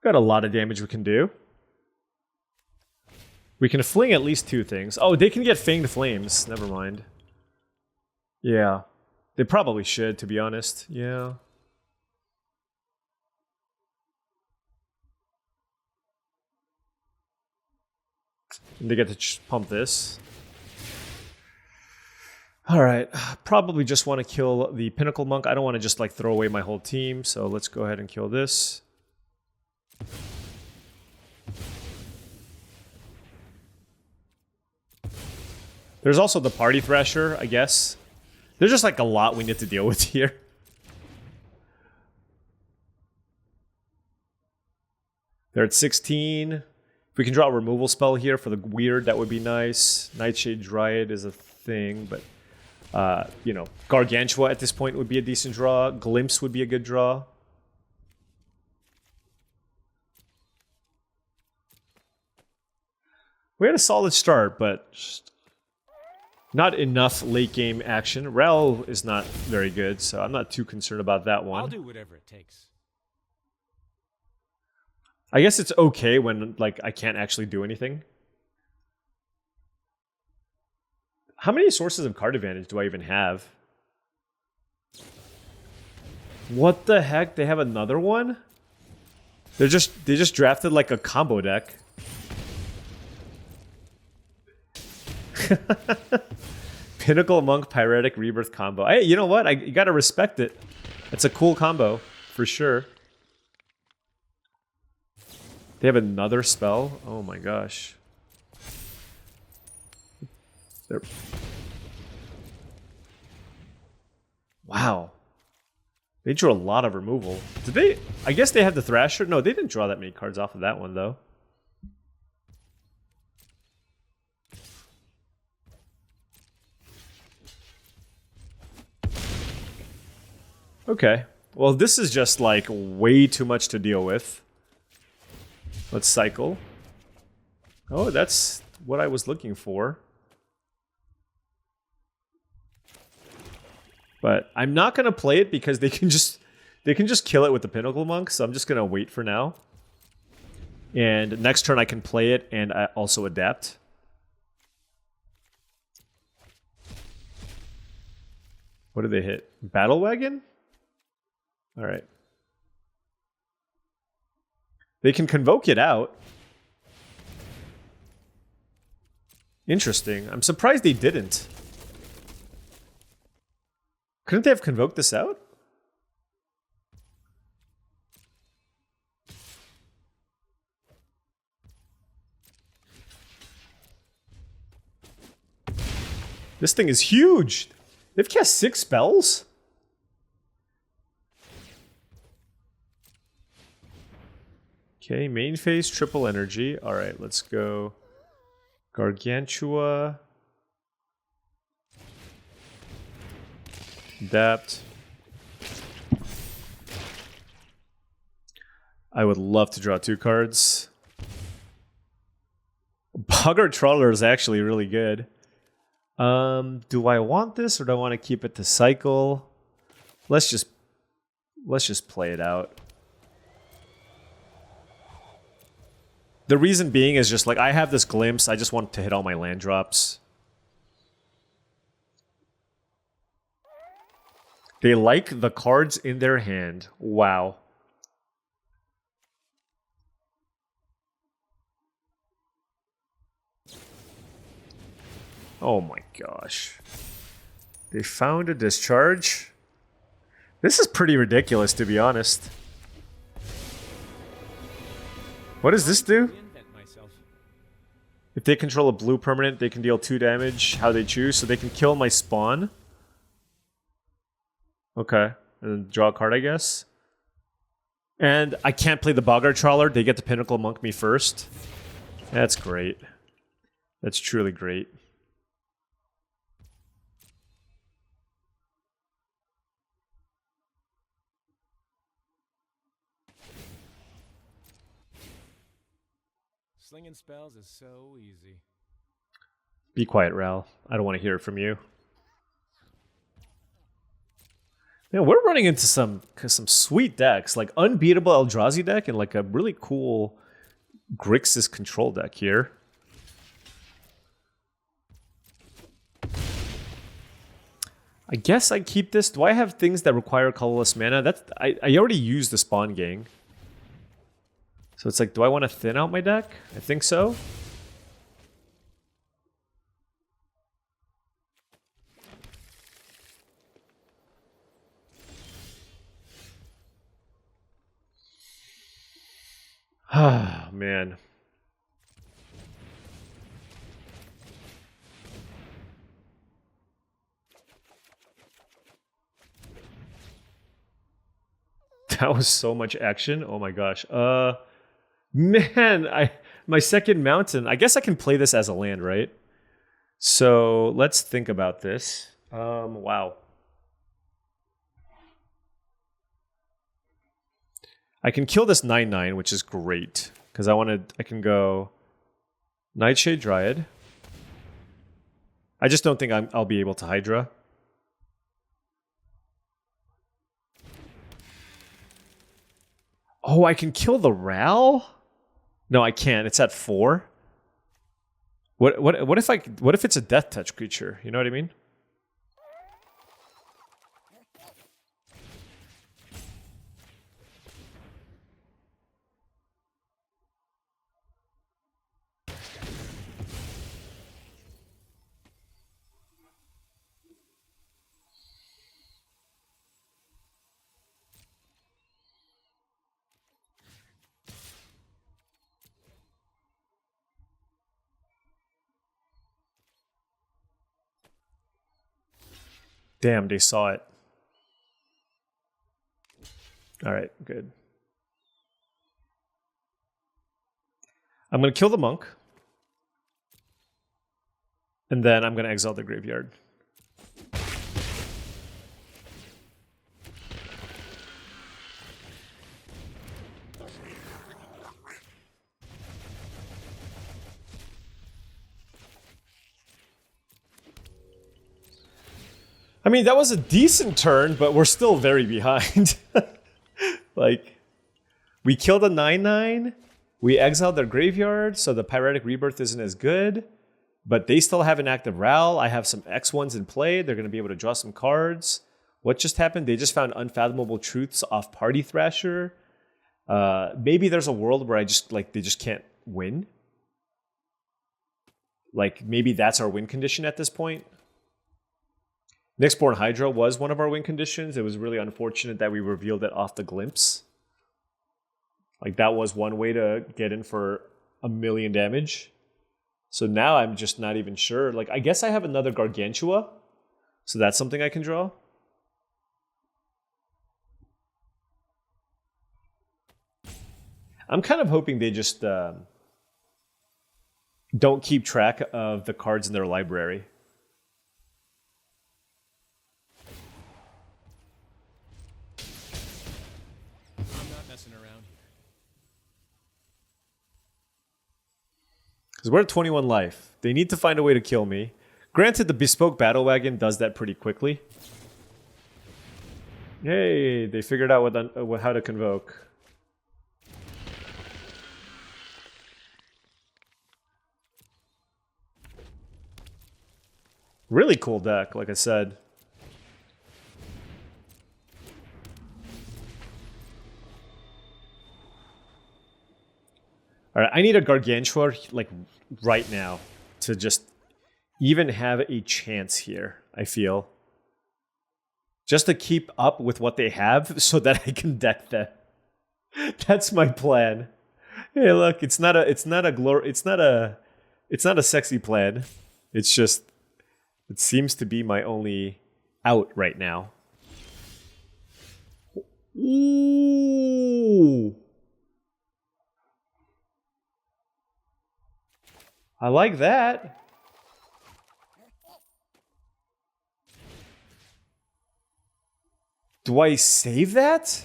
got a lot of damage we can do. We can fling at least 2 things. Oh, they can get Fanged Flames. Never mind. Yeah, they probably should, to be honest. Yeah. And they get to pump this. All right, probably just want to kill the Pinnacle Monk. I don't want to just like throw away my whole team, so let's go ahead and kill this. There's also the Party Thrasher, I guess. There's just like a lot we need to deal with here. They're at 16. If we can draw a removal spell here for the weird, that would be nice. Nightshade Dryad is a thing, but you know, Gargantua at this point would be a decent draw. Glimpse would be a good draw. We had a solid start, but just not enough late game action. Rel is not very good, so I'm not too concerned about that one. I'll do whatever it takes. I guess it's okay when like I can't actually do anything. How many sources of card advantage do I even have? What the heck? They have another they just drafted like a combo deck. Pinnacle Monk Pyretic Rebirth combo. Hey, you know what? You gotta respect it. It's a cool combo for sure. They have another spell? Oh my gosh. Wow. They drew a lot of removal. Did they? I guess they had the Thrasher. No, they didn't draw that many cards off of that one, though. Okay. Well, this is just like way too much to deal with. Let's cycle. Oh, that's what I was looking for. But I'm not going to play it because they can just kill it with the Pinnacle Monk, so I'm just going to wait for now. And next turn I can play it and I also adapt. What did they hit? Battle Wagon? All right. They can convoke it out. Interesting. I'm surprised they didn't. Couldn't they have convoked this out? This thing is huge. They've cast 6 spells? Okay, main phase, triple energy. All right, let's go. Gargantua. Adapt. I would love to draw 2 cards. Bogger Trawler is actually really good. Do I want this or do I want to keep it to cycle? Let's just play it out. The reason being is just like I have this glimpse. I just want to hit all my land drops. They like the cards in their hand. Wow. Oh my gosh. They found a discharge? This is pretty ridiculous, to be honest. What does this do? If they control a blue permanent, they can deal 2 damage how they choose, so they can kill my spawn. Okay. And then draw a card, I guess. And I can't play the Boggart Trawler. They get to Pinnacle Monk me first. That's great. That's truly great. Slinging spells is so easy. Be quiet, Ral. I don't want to hear it from you. Man, we're running into some sweet decks, like unbeatable Eldrazi deck and like a really cool Grixis control deck here. I guess I keep this. Do I have things that require colorless mana? I already used the Spawn Gang. So it's like, do I want to thin out my deck? I think so. Ah, man. That was so much action. Oh my gosh. Man, my second mountain. I guess I can play this as a land, right? So let's think about this. Wow. I can kill this 9/9, which is great because I can go Nightshade Dryad. I just don't think I'll be able to Hydra. Oh, I can kill the Ral? No, I can't. It's at 4. What if it's a death touch creature? You know what I mean? Damn, they saw it. All right, good. I'm going to kill the monk. And then I'm going to exile the graveyard. I mean, that was a decent turn, but we're still very behind. Like, we killed a 9/9, we exiled their graveyard, so the Pyretic Rebirth isn't as good, but they still have an active Ral. I have some X1s in play. They're going to be able to draw some cards. What just happened? They just found Unfathomable Truths off Party Thrasher. Maybe there's a world where they just can't win. Like, maybe that's our win condition at this point. Nyxborn Hydra was one of our win conditions. It was really unfortunate that we revealed it off the glimpse. Like, that was one way to get in for 1,000,000 damage. So now I'm just not even sure. Like, I guess I have another Gargantua. So that's something I can draw. I'm kind of hoping they just don't keep track of the cards in their library. Because we're at 21 life. They need to find a way to kill me. Granted, the Bespoke Battle Wagon does that pretty quickly. Yay, they figured out how to convoke. Really cool deck, like I said. All right, I need a Gargantua like right now to just even have a chance here, I feel. Just to keep up with what they have so that I can deck them. That's my plan. Hey, look, it's not a sexy plan. It's just, it seems to be my only out right now. Ooh. I like that. Do I save that?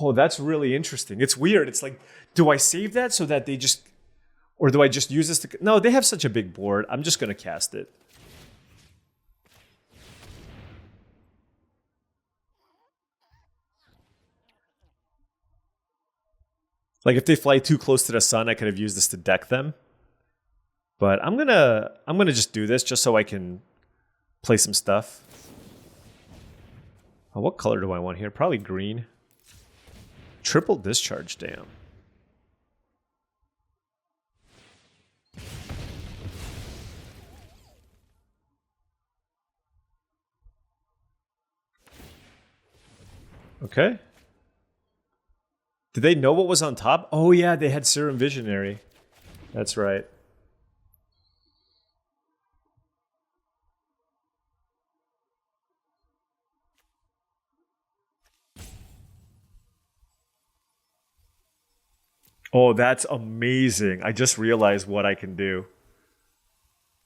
Oh, that's really interesting. It's weird. It's like, do I save that so that they just... Or do I just use this to... No, they have such a big board. I'm just going to cast it. Like, if they fly too close to the sun, I could have used this to deck them. But I'm gonna just do this just so I can play some stuff. Oh, what color do I want here? Probably green. Triple discharge, damn. Okay. Did they know what was on top? Oh yeah, they had Serum Visionary. That's right. Oh, that's amazing. I just realized what I can do.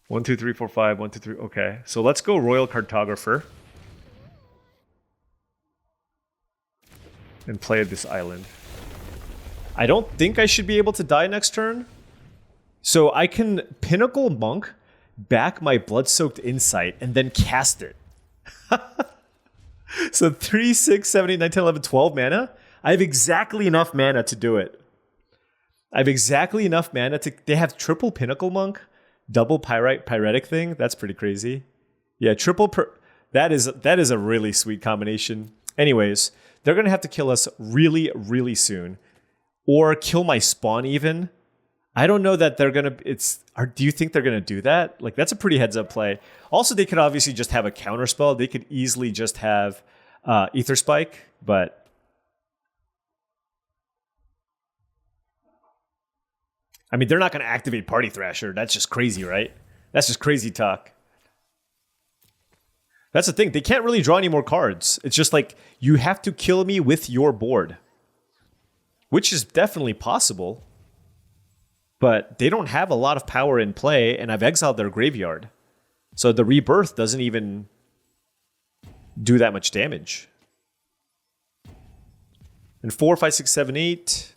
1, 2, 3, 4, 5, 1, 2, 3. Okay, so let's go Royal Cartographer. And play this island. I don't think I should be able to die next turn. So I can Pinnacle Monk, back my Blood-Soaked Insight, and then cast it. So 3, 6, 7, 8, 9, 10, 11, 12 mana. I have exactly enough mana to do it. I have exactly enough mana to... They have triple Pinnacle Monk, double Pyretic thing. That's pretty crazy. Yeah, that is a really sweet combination. Anyways, they're going to have to kill us really, really soon. Or kill my spawn even. I don't know that they're going to... do you think they're going to do that? Like, that's a pretty heads-up play. Also, they could obviously just have a counterspell. They could easily just have Ether Spike, but... I mean, they're not going to activate Party Thrasher. That's just crazy, right? That's just crazy talk. That's the thing. They can't really draw any more cards. It's just like, you have to kill me with your board. Which is definitely possible. But they don't have a lot of power in play, and I've exiled their graveyard. So the Rebirth doesn't even do that much damage. And 4, 5, 6, 7, 8...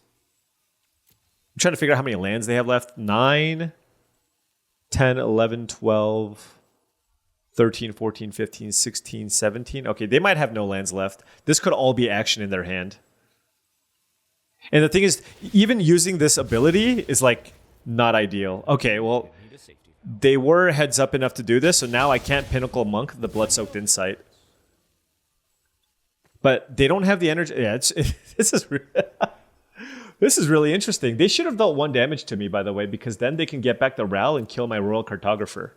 I'm trying to figure out how many lands they have left. 9, 10, 11, 12, 13, 14, 15, 16, 17. Okay, they might have no lands left. This could all be action in their hand. And the thing is, even using this ability is like not ideal. Okay, well, they were heads up enough to do this, so now I can't Pinnacle Monk the Blood-Soaked Insight. But they don't have the energy. Yeah, this is... This is really interesting. They should have dealt 1 damage to me, by the way, because then they can get back the Ral and kill my Royal Cartographer.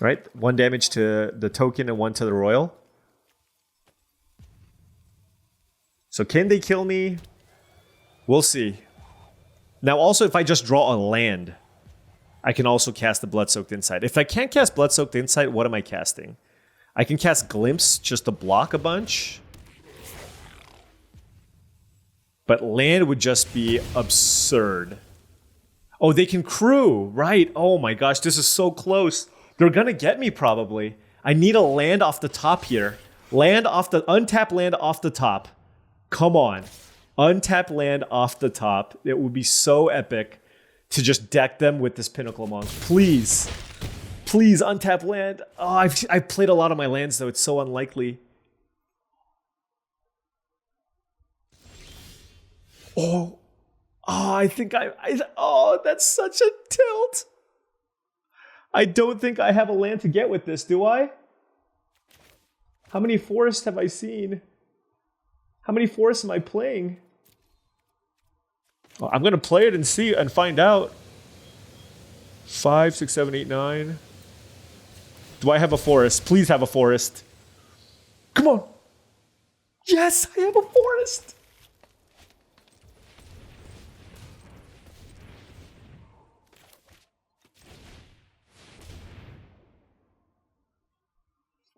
Right? 1 damage to the token and 1 to the Royal. So can they kill me? We'll see. Now, also, if I just draw a land, I can also cast the Blood-Soaked Insight. If I can't cast Blood-Soaked Insight, what am I casting? I can cast Glimpse just to block a bunch. But land would just be absurd. Oh, they can crew, right? Oh my gosh, this is so close. They're gonna get me probably. I need a land off the top here. Untap land off the top. Come on. Untap land off the top. It would be so epic to just deck them with this Pinnacle Monk. Please. Please untap land. Oh, I've played a lot of my lands though. It's so unlikely. Oh, I think oh, that's such a tilt. I don't think I have a land to get with this, do I? How many forests have I seen? How many forests am I playing? Well, I'm going to play it and see and find out. 5, 6, 7, 8, 9. Do I have a forest? Please have a forest. Come on. Yes, I have a forest.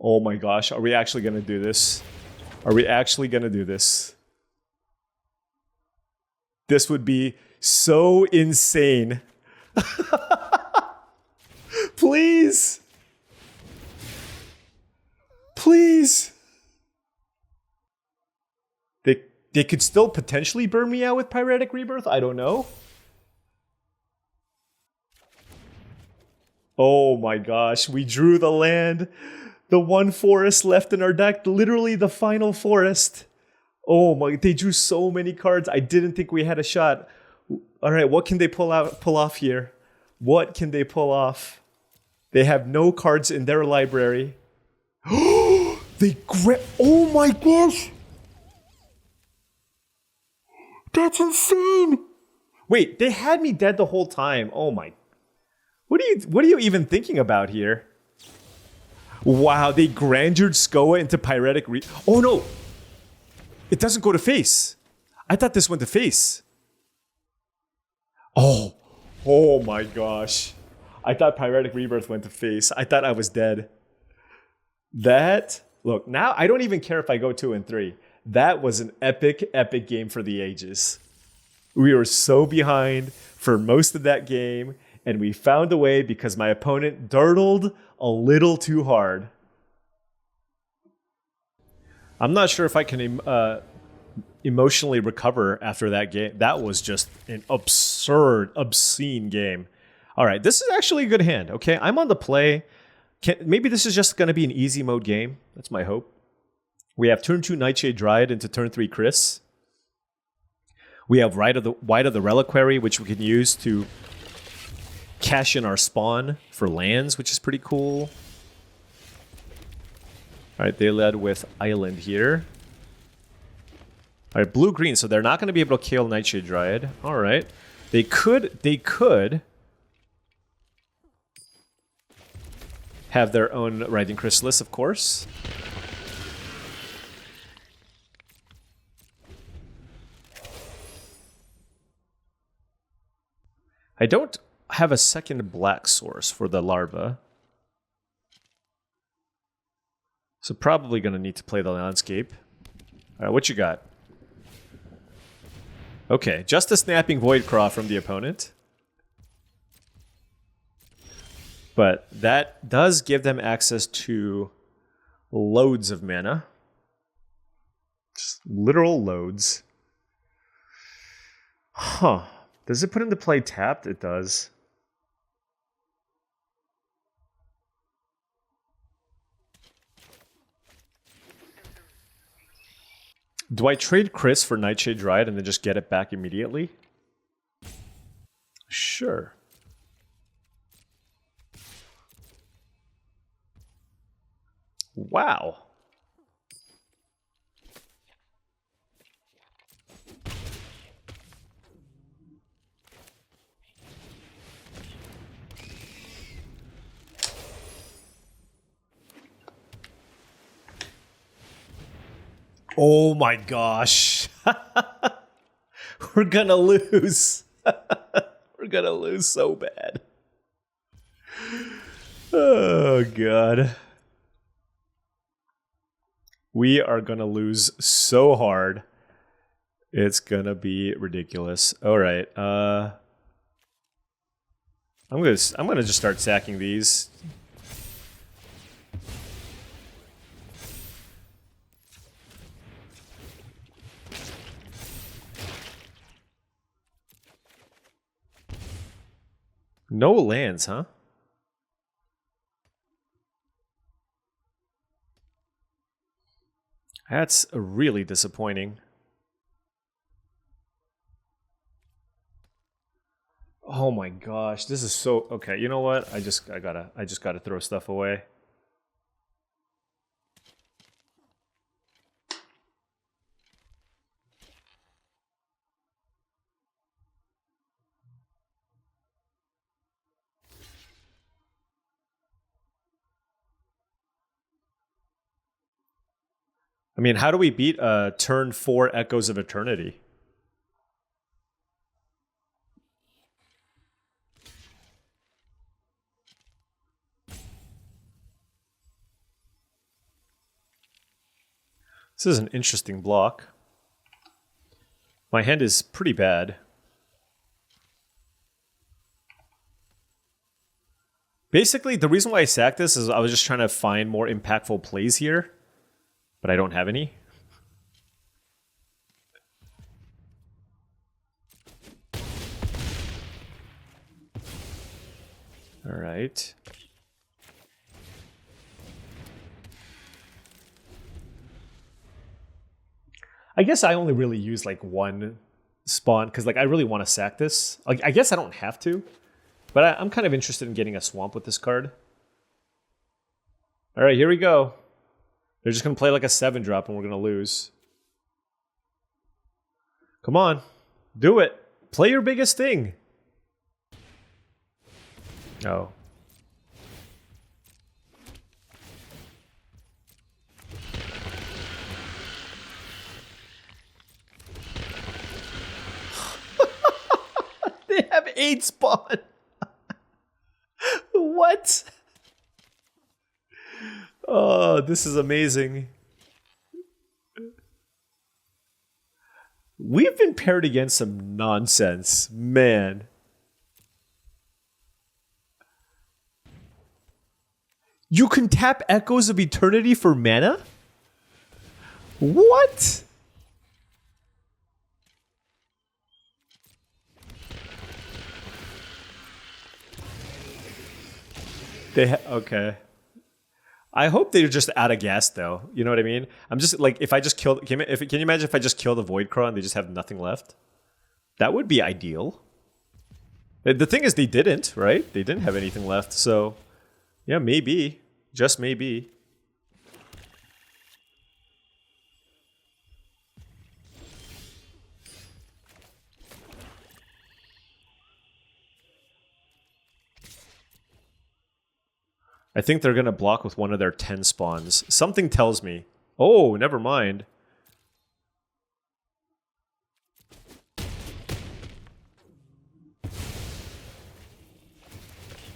Oh my gosh, are we actually gonna do this? Are we actually gonna do this? This would be so insane. Please. Please. They could still potentially burn me out with Pyretic Rebirth? I don't know. Oh my gosh, we drew the land. The one forest left in our deck, literally the final forest. Oh my, they drew so many cards. I didn't think we had a shot. All right, what can they pull off here? What can they pull off? They have no cards in their library. Oh my gosh. That's insane. Wait, they had me dead the whole time. Oh my. What are you even thinking about here? Wow, they grandured Skoa into Pyretic Oh no. It doesn't go to face. I thought this went to face. Oh my gosh. I thought Pyretic Rebirth went to face. I thought I was dead. Look, now I don't even care if I go 2 and 3. That was an epic, epic game for the ages. We were so behind for most of that game, and we found a way because my opponent durdled a little too hard. I'm not sure if I can emotionally recover after that game. That was just an absurd, obscene game. All right, this is actually a good hand. Okay, I'm on the play. Maybe this is just going to be an easy mode game. That's my hope. We have turn 2 Nightshade Dryad into turn 3 Chris. We have Wight of the Reliquary, which we can use to cash in our spawn for lands, which is pretty cool. All right, they led with Island here. All right, blue-green, so they're not going to be able to kill Nightshade Dryad. All right. They could have their own Writhing Chrysalis, of course. I don't have a second black source for the larva. So probably going to need to play the landscape. All right, what you got? Okay, just a Snapping Voidcraw from the opponent. But that does give them access to loads of mana. Just literal loads. Huh. Does it put into play tapped? It does. Do I trade Chris for Nightshade Dryad and then just get it back immediately? Sure. Wow. Oh my gosh. We're gonna lose. We're gonna lose so bad. Oh god. We are gonna lose so hard. It's gonna be ridiculous. All right. I'm gonna just start sacking these. No lands, huh? That's really disappointing. Oh my gosh, this is so okay. You know what? I just gotta throw stuff away. I mean, how do we beat turn 4 Echoes of Eternity? This is an interesting block. My hand is pretty bad. Basically, the reason why I sacked this is I was just trying to find more impactful plays here, but I don't have any. All right. I guess I only really use like one spawn because like I really want to sack this. Like I guess I don't have to, but I'm kind of interested in getting a swamp with this card. All right, here we go. They're just gonna play like a 7-drop and we're gonna lose. Come on, do it. Play your biggest thing. Oh. They have 8 spawn. What? Oh, this is amazing. We've been paired against some nonsense, man. You can tap Echoes of Eternity for mana? What? Okay. I hope they're just out of gas, though. You know what I mean? I'm just like, if I just killed, can you imagine if I just kill the Voidcraw and they just have nothing left? That would be ideal. The thing is, they didn't, right? They didn't have anything left, so yeah, maybe, just maybe. I think they're going to block with one of their 10 spawns. Something tells me. Oh, never mind.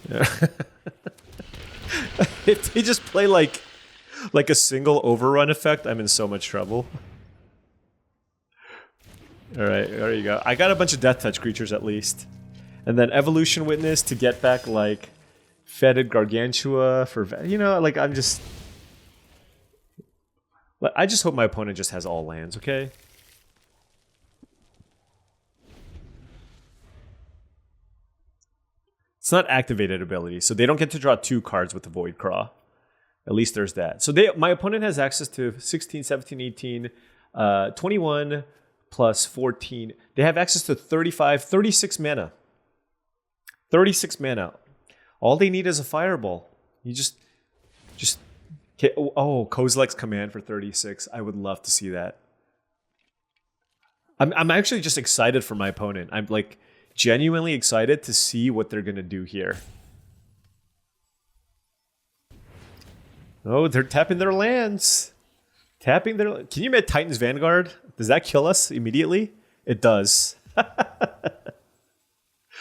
Yeah. If they just play like a single overrun effect, I'm in so much trouble. All right, there you go. I got a bunch of Death Touch creatures at least. And then Evolution Witness to get back like Fetid Gargantua for, you know, like I'm just... I just hope my opponent just has all lands, okay? It's not activated ability, so they don't get to draw 2 cards with the Voidcraw. At least there's that. So my opponent has access to 16, 17, 18, 21 plus 14. They have access to 36 mana. 36 mana. All they need is a Fireball. You just oh, Kozilek's Command for 36. I would love to see that. I'm actually just excited for my opponent. I'm like genuinely excited to see what they're gonna do here. Oh, they're tapping their lands. Tapping their... Can you imagine Titan's Vanguard? Does that kill us immediately? It does.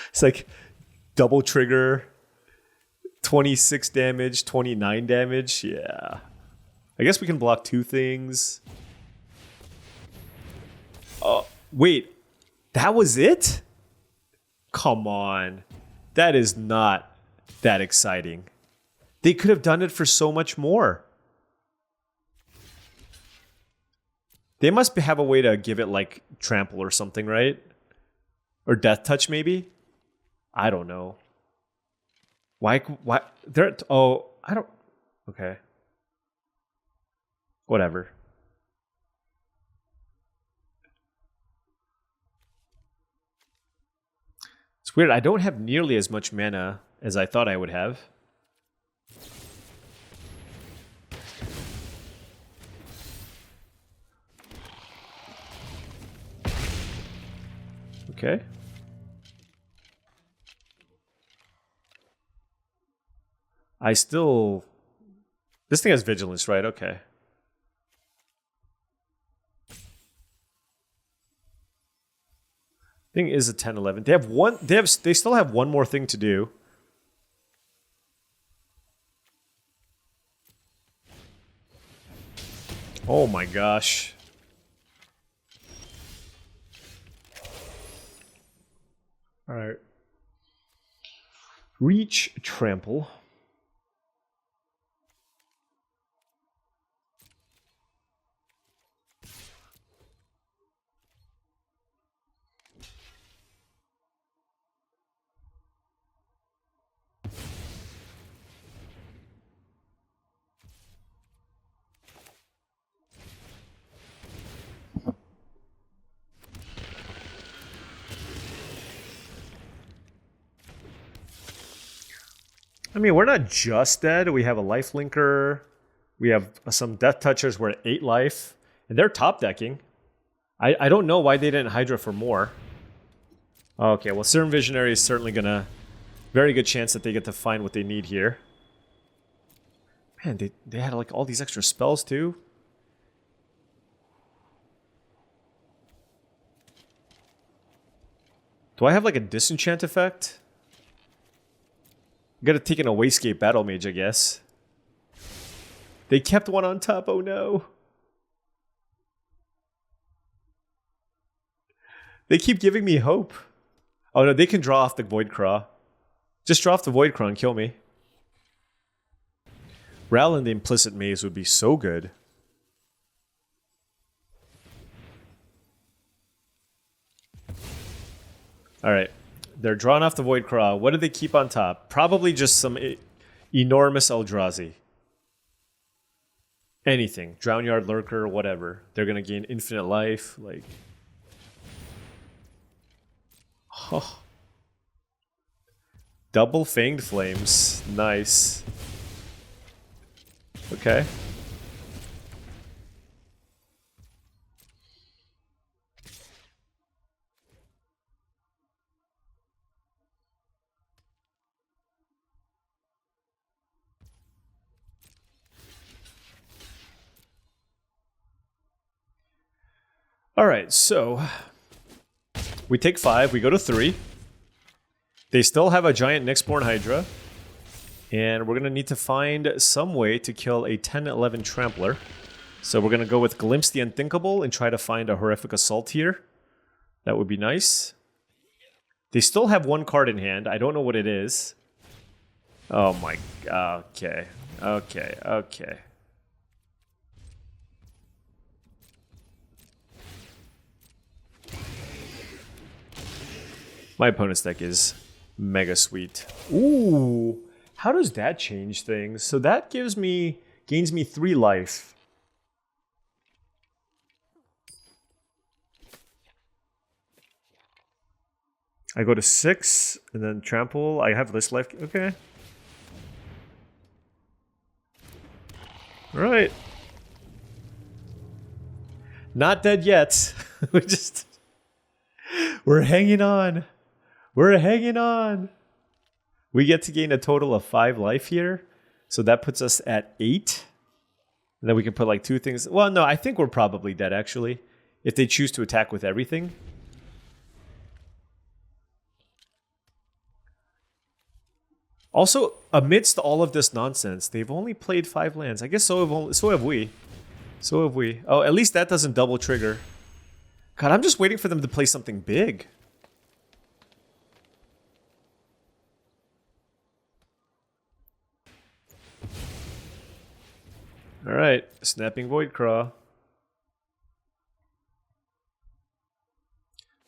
It's like double trigger, 26 damage, 29 damage. Yeah. I guess we can block 2 things. Oh, wait. That was it? Come on. That is not that exciting. They could have done it for so much more. They must have a way to give it like trample or something, right? Or death touch maybe? I don't know. Why they're... Oh, I don't... Okay. Whatever. It's weird. I don't have nearly as much mana as I thought I would have. Okay. I still... This thing has vigilance, right? Okay. Thing is a 10-11. They have one... They still have one more thing to do. Oh my gosh. All right. Reach, trample. I mean, we're not just dead. We have a life linker. We have some death touchers. We're at 8 life. And they're top decking. I don't know why they didn't Hydra for more. Okay, well, Serum Visionary is certainly going to... Very good chance that they get to find what they need here. Man, they had like all these extra spells too. Do I have like a disenchant effect? I gotta take an Wayscape Battle Mage, I guess. They kept one on top, oh no. They keep giving me hope. Oh no, they can draw off the Void Craw. Just draw off the Void Craw and kill me. Ral in the Implicit Maze would be so good. Alright. They're drawing off the Void Craw. What do they keep on top? Probably just some enormous Eldrazi. Anything. Drownyard Lurker, whatever. They're going to gain infinite life. Like... Oh. Double Fanged Flames. Nice. Okay. All right, so we take 5, we go to 3. They still have a giant Nyxborn Hydra. And we're going to need to find some way to kill a 10-11 Trampler. So we're going to go with Glimpse the Unthinkable and try to find a Horrific Assault here. That would be nice. They still have one card in hand. I don't know what it is. Oh my... Okay. Okay. Okay. My opponent's deck is mega sweet. Ooh! How does that change things? So that gains me 3 life. I go to 6 and then trample. I have this life. Okay. All right. Not dead yet. We're hanging on. We're hanging on. We get to gain a total of 5 life here. So that puts us at 8. And then we can put like 2 things. Well, no, I think we're probably dead actually. If they choose to attack with everything. Also, amidst all of this nonsense, they've only played 5 lands. I guess so have we. So have we. Oh, at least that doesn't double trigger. God, I'm just waiting for them to play something big. Alright, Snapping Void Craw.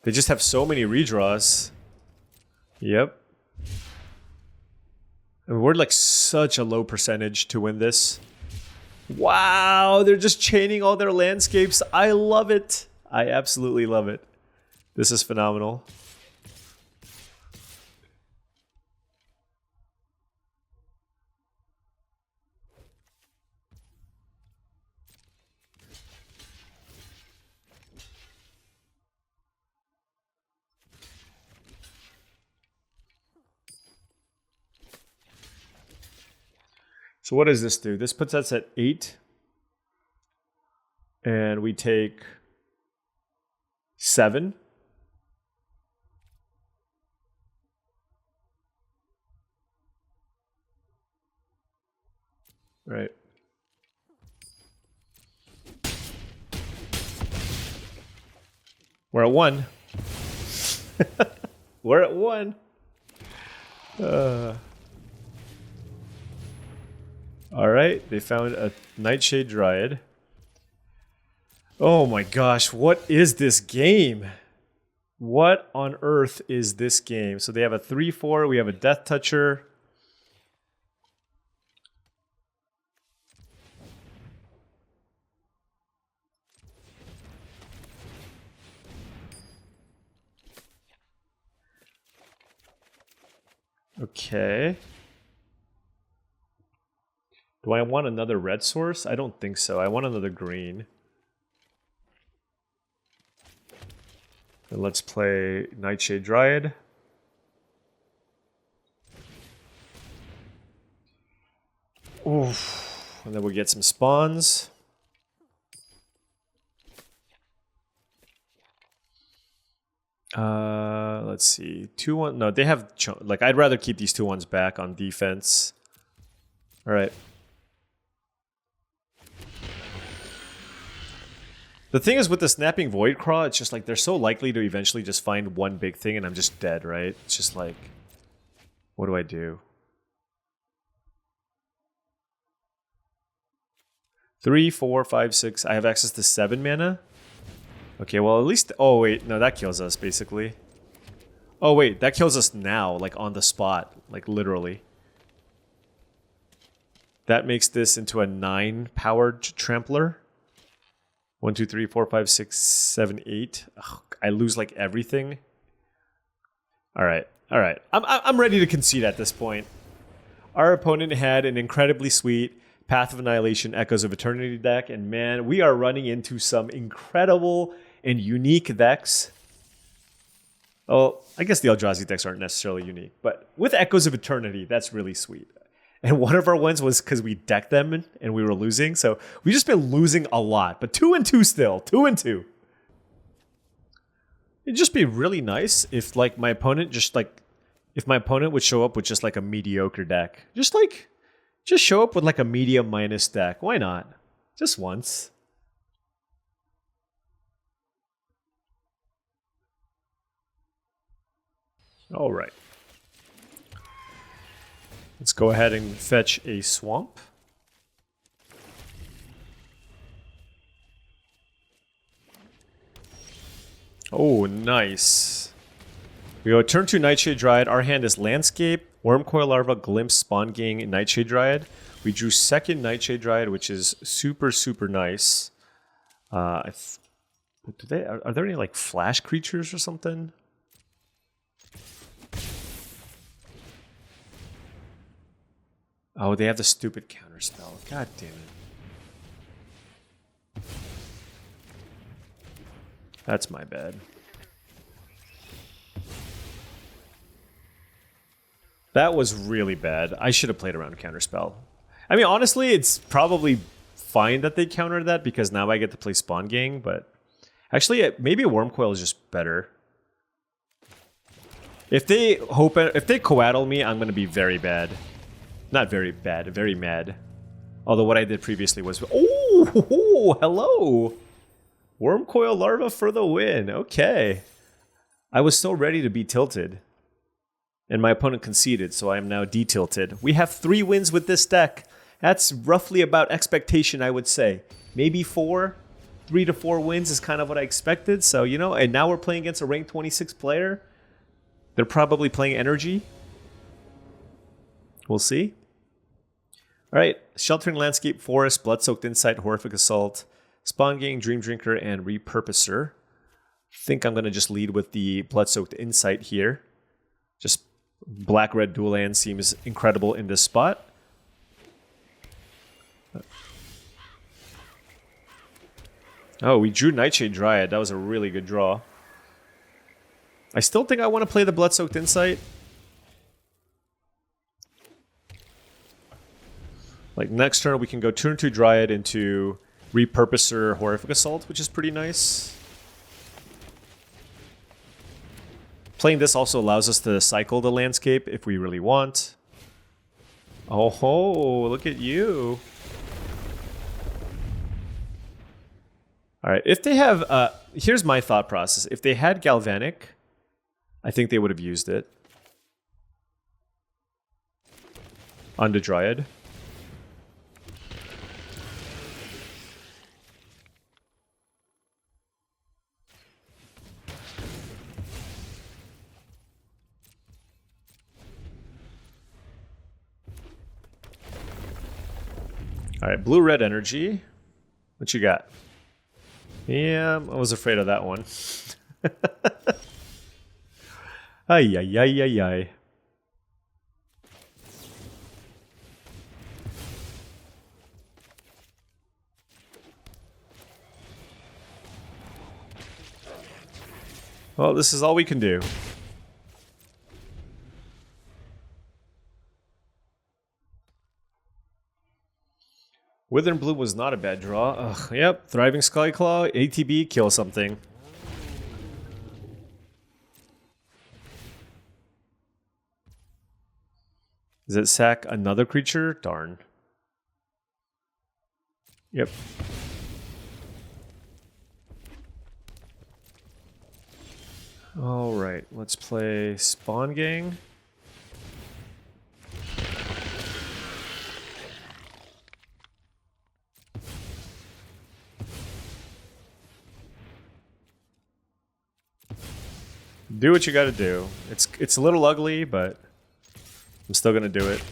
They just have so many redraws. Yep. And we're like such a low percentage to win this. Wow, they're just chaining all their landscapes. I love it. I absolutely love it. This is phenomenal. So what does this do? This puts us at 8. And we take 7. Right. We're at 1. We're at 1. Alright, they found a Nightshade Dryad. Oh my gosh, what is this game? What on earth is this game? So they have a 3/4, we have a Death Toucher. Okay. Do I want another red source? I don't think so. I want another green. And let's play Nightshade Dryad. Oof. And then we'll get some spawns. Let's see. 2-1. No, they have... Like, I'd rather keep these 2-1s back on defense. All right. The thing is with the Snapping Void Craw, it's just like they're so likely to eventually just find one big thing and I'm just dead, right? It's just like, what do I do? 3, 4, 5, 6. I have access to 7 mana. Okay, well at least... Oh wait, no, that kills us basically. Oh wait, that kills us now, like on the spot, like literally. That makes this into a 9-powered Trampler. 1, 2, 3, 4, 5, 6, 7, 8. Ugh, I lose like everything. All right. I'm ready to concede at this point. Our opponent had an incredibly sweet Path of Annihilation Echoes of Eternity deck, and man, we are running into some incredible and unique decks. Oh, I guess the Eldrazi decks aren't necessarily unique, but with Echoes of Eternity, that's really sweet. And one of our wins was because we decked them and we were losing. So we've just been losing a lot. But 2-2 still. 2-2. It'd just be really nice if like my opponent would show up with just like a mediocre deck. Just show up with like a medium minus deck. Why not? Just once. All right. Let's go ahead and fetch a swamp. Oh, nice. We go turn 2 Nightshade Dryad. Our hand is Landscape, Wormcoil Larva, Glimpse, Spawn Gang, Nightshade Dryad. We drew second Nightshade Dryad, which is super, super nice. Are there any like flash creatures or something? Oh, they have the stupid counterspell. God damn it. That's my bad. That was really bad. I should have played around counterspell. I mean, honestly, it's probably fine that they countered that because now I get to play Spawn Gang, but actually, maybe a Wormcoil is just better. If they coaddle me, I'm going to be very bad. Not very bad, very mad. Although what I did previously was... Oh, hello! Wormcoil Larva for the win. Okay. I was so ready to be tilted. And my opponent conceded, so I am now detilted. We have 3 wins with this deck. That's roughly about expectation, I would say. Maybe 4. 3 to 4 wins is kind of what I expected. So, you know, and now we're playing against a rank 26 player. They're probably playing Energy. We'll see. All right, Sheltering Landscape, Forest, Blood-Soaked Insight, Horrific Assault, Spawn Gang, Dream Drinker, and Repurposer. I think I'm going to just lead with the Blood-Soaked Insight here. Just black-red dual land seems incredible in this spot. Oh, we drew Nightshade Dryad. That was a really good draw. I still think I want to play the Blood-Soaked Insight. Like next turn, we can go turn 2 Dryad into Repurposer Horrific Assault, which is pretty nice. Playing this also allows us to cycle the landscape if we really want. Oh ho, look at you. All right, if they have, here's my thought process. If they had Galvanic, I think they would have used it on the Dryad. All right, blue-red energy. What you got? Yeah, I was afraid of that one. Ay, ay, ay, ay, ay. Well, this is all we can do. Withering Blue was not a bad draw. Ugh, yep, Thriving Skyclaw, ATB, kill something. Does it sack another creature? Darn. Yep. Alright, let's play Spawn Gang. Do what you gotta do. It's a little ugly, but I'm still gonna do it.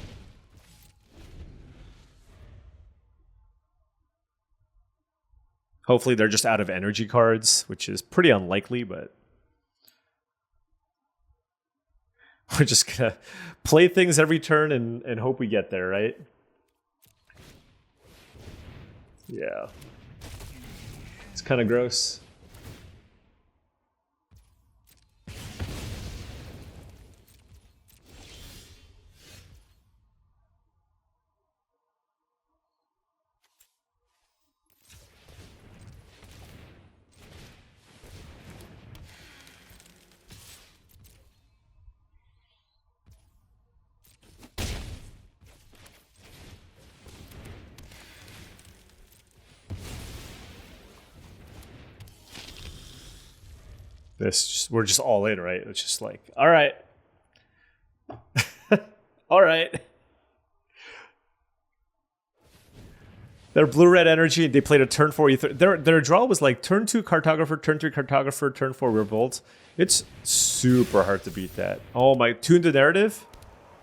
Hopefully they're just out of energy cards, which is pretty unlikely, but we're just gonna play things every turn and hope we get there, right? Yeah. It's kind of gross. We're just all in, right? It's just like, all right. All right. They're blue-red energy, and they played a turn 4 ether. Their draw was like turn 2 cartographer, turn 3 cartographer, turn 4 revolt. It's super hard to beat that. Oh my, tune the narrative.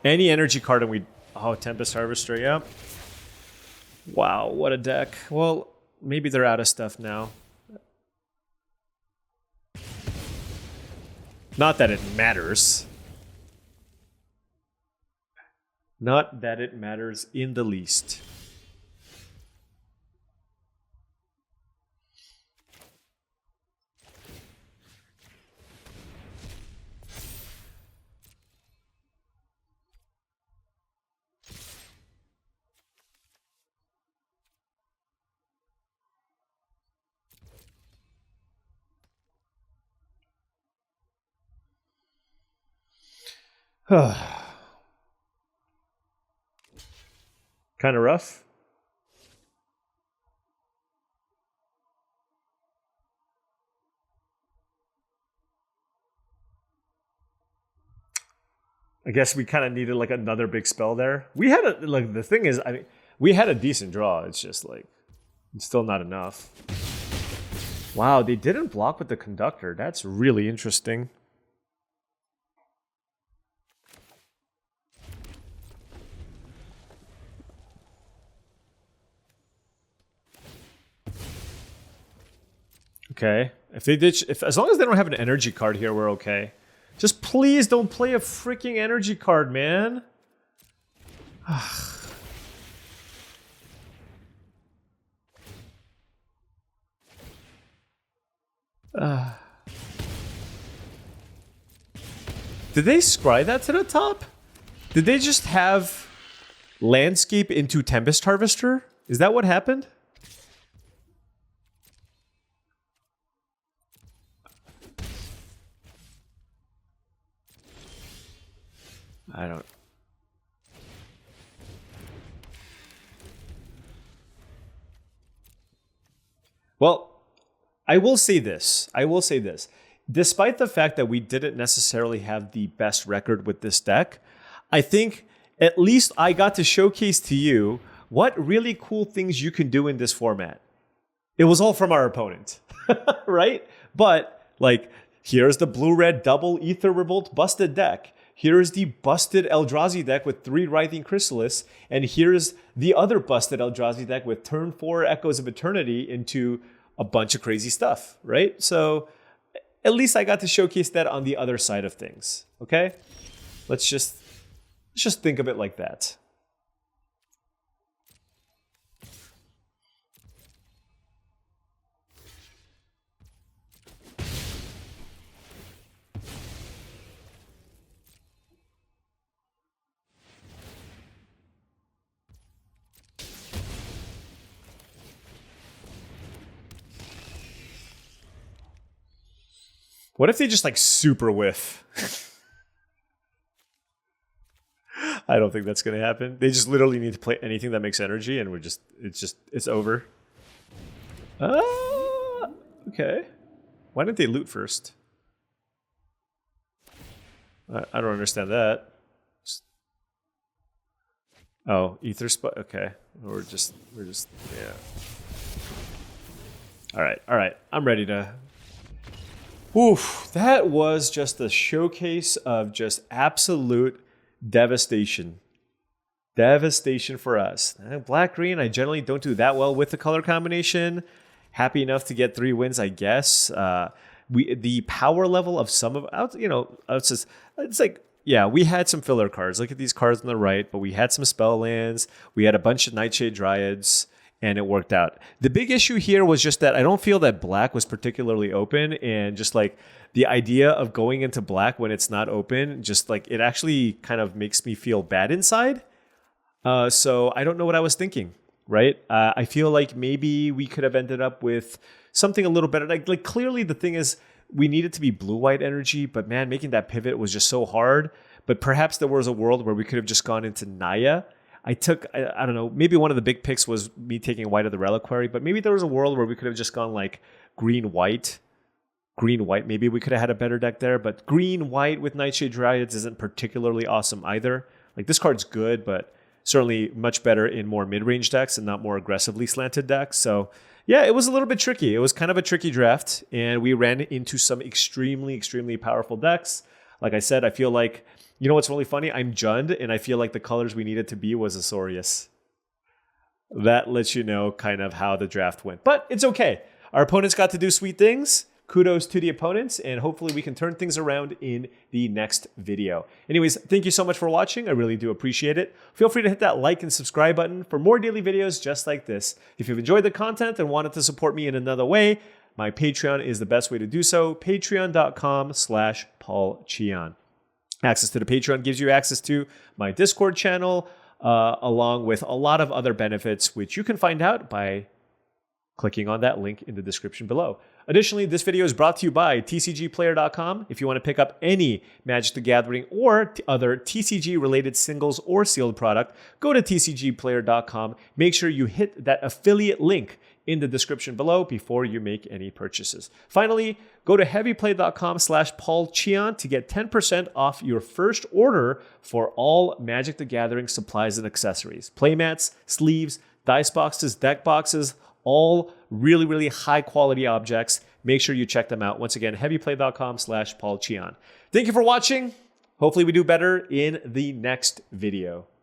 Any energy card and we... Oh, Tempest Harvester, yeah. Wow, what a deck. Well, maybe they're out of stuff now. Not that it matters. Not that it matters in the least. Kind of rough. I guess we kind of needed like another big spell there. We had a like the thing is, I mean, we had a decent draw. It's just like it's still not enough. Wow, they didn't block with the conductor. That's really interesting. Okay, if they ditch, as long as they don't have an energy card here, we're okay. Just please don't play a freaking energy card, man. Did they scry that to the top? Did they just have landscape into Tempest Harvester? Is that what happened? I don't... Well, I will say this. Despite the fact that we didn't necessarily have the best record with this deck, I think at least I got to showcase to you what really cool things you can do in this format. It was all from our opponent, right? But like, here's the blue-red double Ether Revolt busted deck. Here's the busted Eldrazi deck with 3 Writhing Chrysalis. And here's the other busted Eldrazi deck with turn 4 Echoes of Eternity into a bunch of crazy stuff, right? So at least I got to showcase that on the other side of things, okay? Let's just think of it like that. What if they just like super whiff? I don't think that's going to happen. They just literally need to play anything that makes energy and it's over. Okay. Why didn't they loot first? I don't understand that. Oh, ether spot. Okay. We're just, yeah. All right. I'm ready to. Oof, that was just a showcase of just absolute devastation. Devastation for us. Black-green, I generally don't do that well with the color combination. Happy enough to get 3 wins, I guess. The power level of some of, it's like, yeah, we had some filler cards. Look at these cards on the right, but we had some spell lands. We had a bunch of Nightshade Dryads. And it worked out. The big issue here was just that I don't feel that black was particularly open, and just like the idea of going into black when it's not open, just like it actually kind of makes me feel bad inside. So I don't know what I was thinking, right? I feel like maybe we could have ended up with something a little better. Like clearly the thing is we needed to be blue-white energy, but man, making that pivot was just so hard. But perhaps there was a world where we could have just gone into Naya. I don't know, maybe one of the big picks was me taking White of the Reliquary, but maybe there was a world where we could have just gone like green-white. Green-white, maybe we could have had a better deck there, but green-white with Nightshade Dryads isn't particularly awesome either. Like this card's good, but certainly much better in more mid-range decks and not more aggressively slanted decks. So yeah, it was a little bit tricky. It was kind of a tricky draft, and we ran into some extremely, extremely powerful decks. Like I said, I feel like, you know what's really funny? I'm Jund, and I feel like the colors we needed to be was Azorius. That lets you know kind of how the draft went. But it's okay. Our opponents got to do sweet things. Kudos to the opponents, and hopefully we can turn things around in the next video. Anyways, thank you so much for watching. I really do appreciate it. Feel free to hit that like and subscribe button for more daily videos just like this. If you've enjoyed the content and wanted to support me in another way, my Patreon is the best way to do so. Patreon.com/paulcheon. Access to the Patreon gives you access to my Discord channel, along with a lot of other benefits, which you can find out by clicking on that link in the description below. Additionally, this video is brought to you by TCGplayer.com. If you want to pick up any Magic the Gathering or other TCG-related singles or sealed product, go to TCGplayer.com. Make sure you hit that affiliate link in the description below before you make any purchases. Finally, go to heavyplay.com/paulcheon to get 10% off your first order for all Magic the Gathering supplies and accessories. Playmats, sleeves, dice boxes, deck boxes, all really, really high quality objects. Make sure you check them out. Once again, heavyplay.com/paulcheon. Thank you for watching. Hopefully we do better in the next video.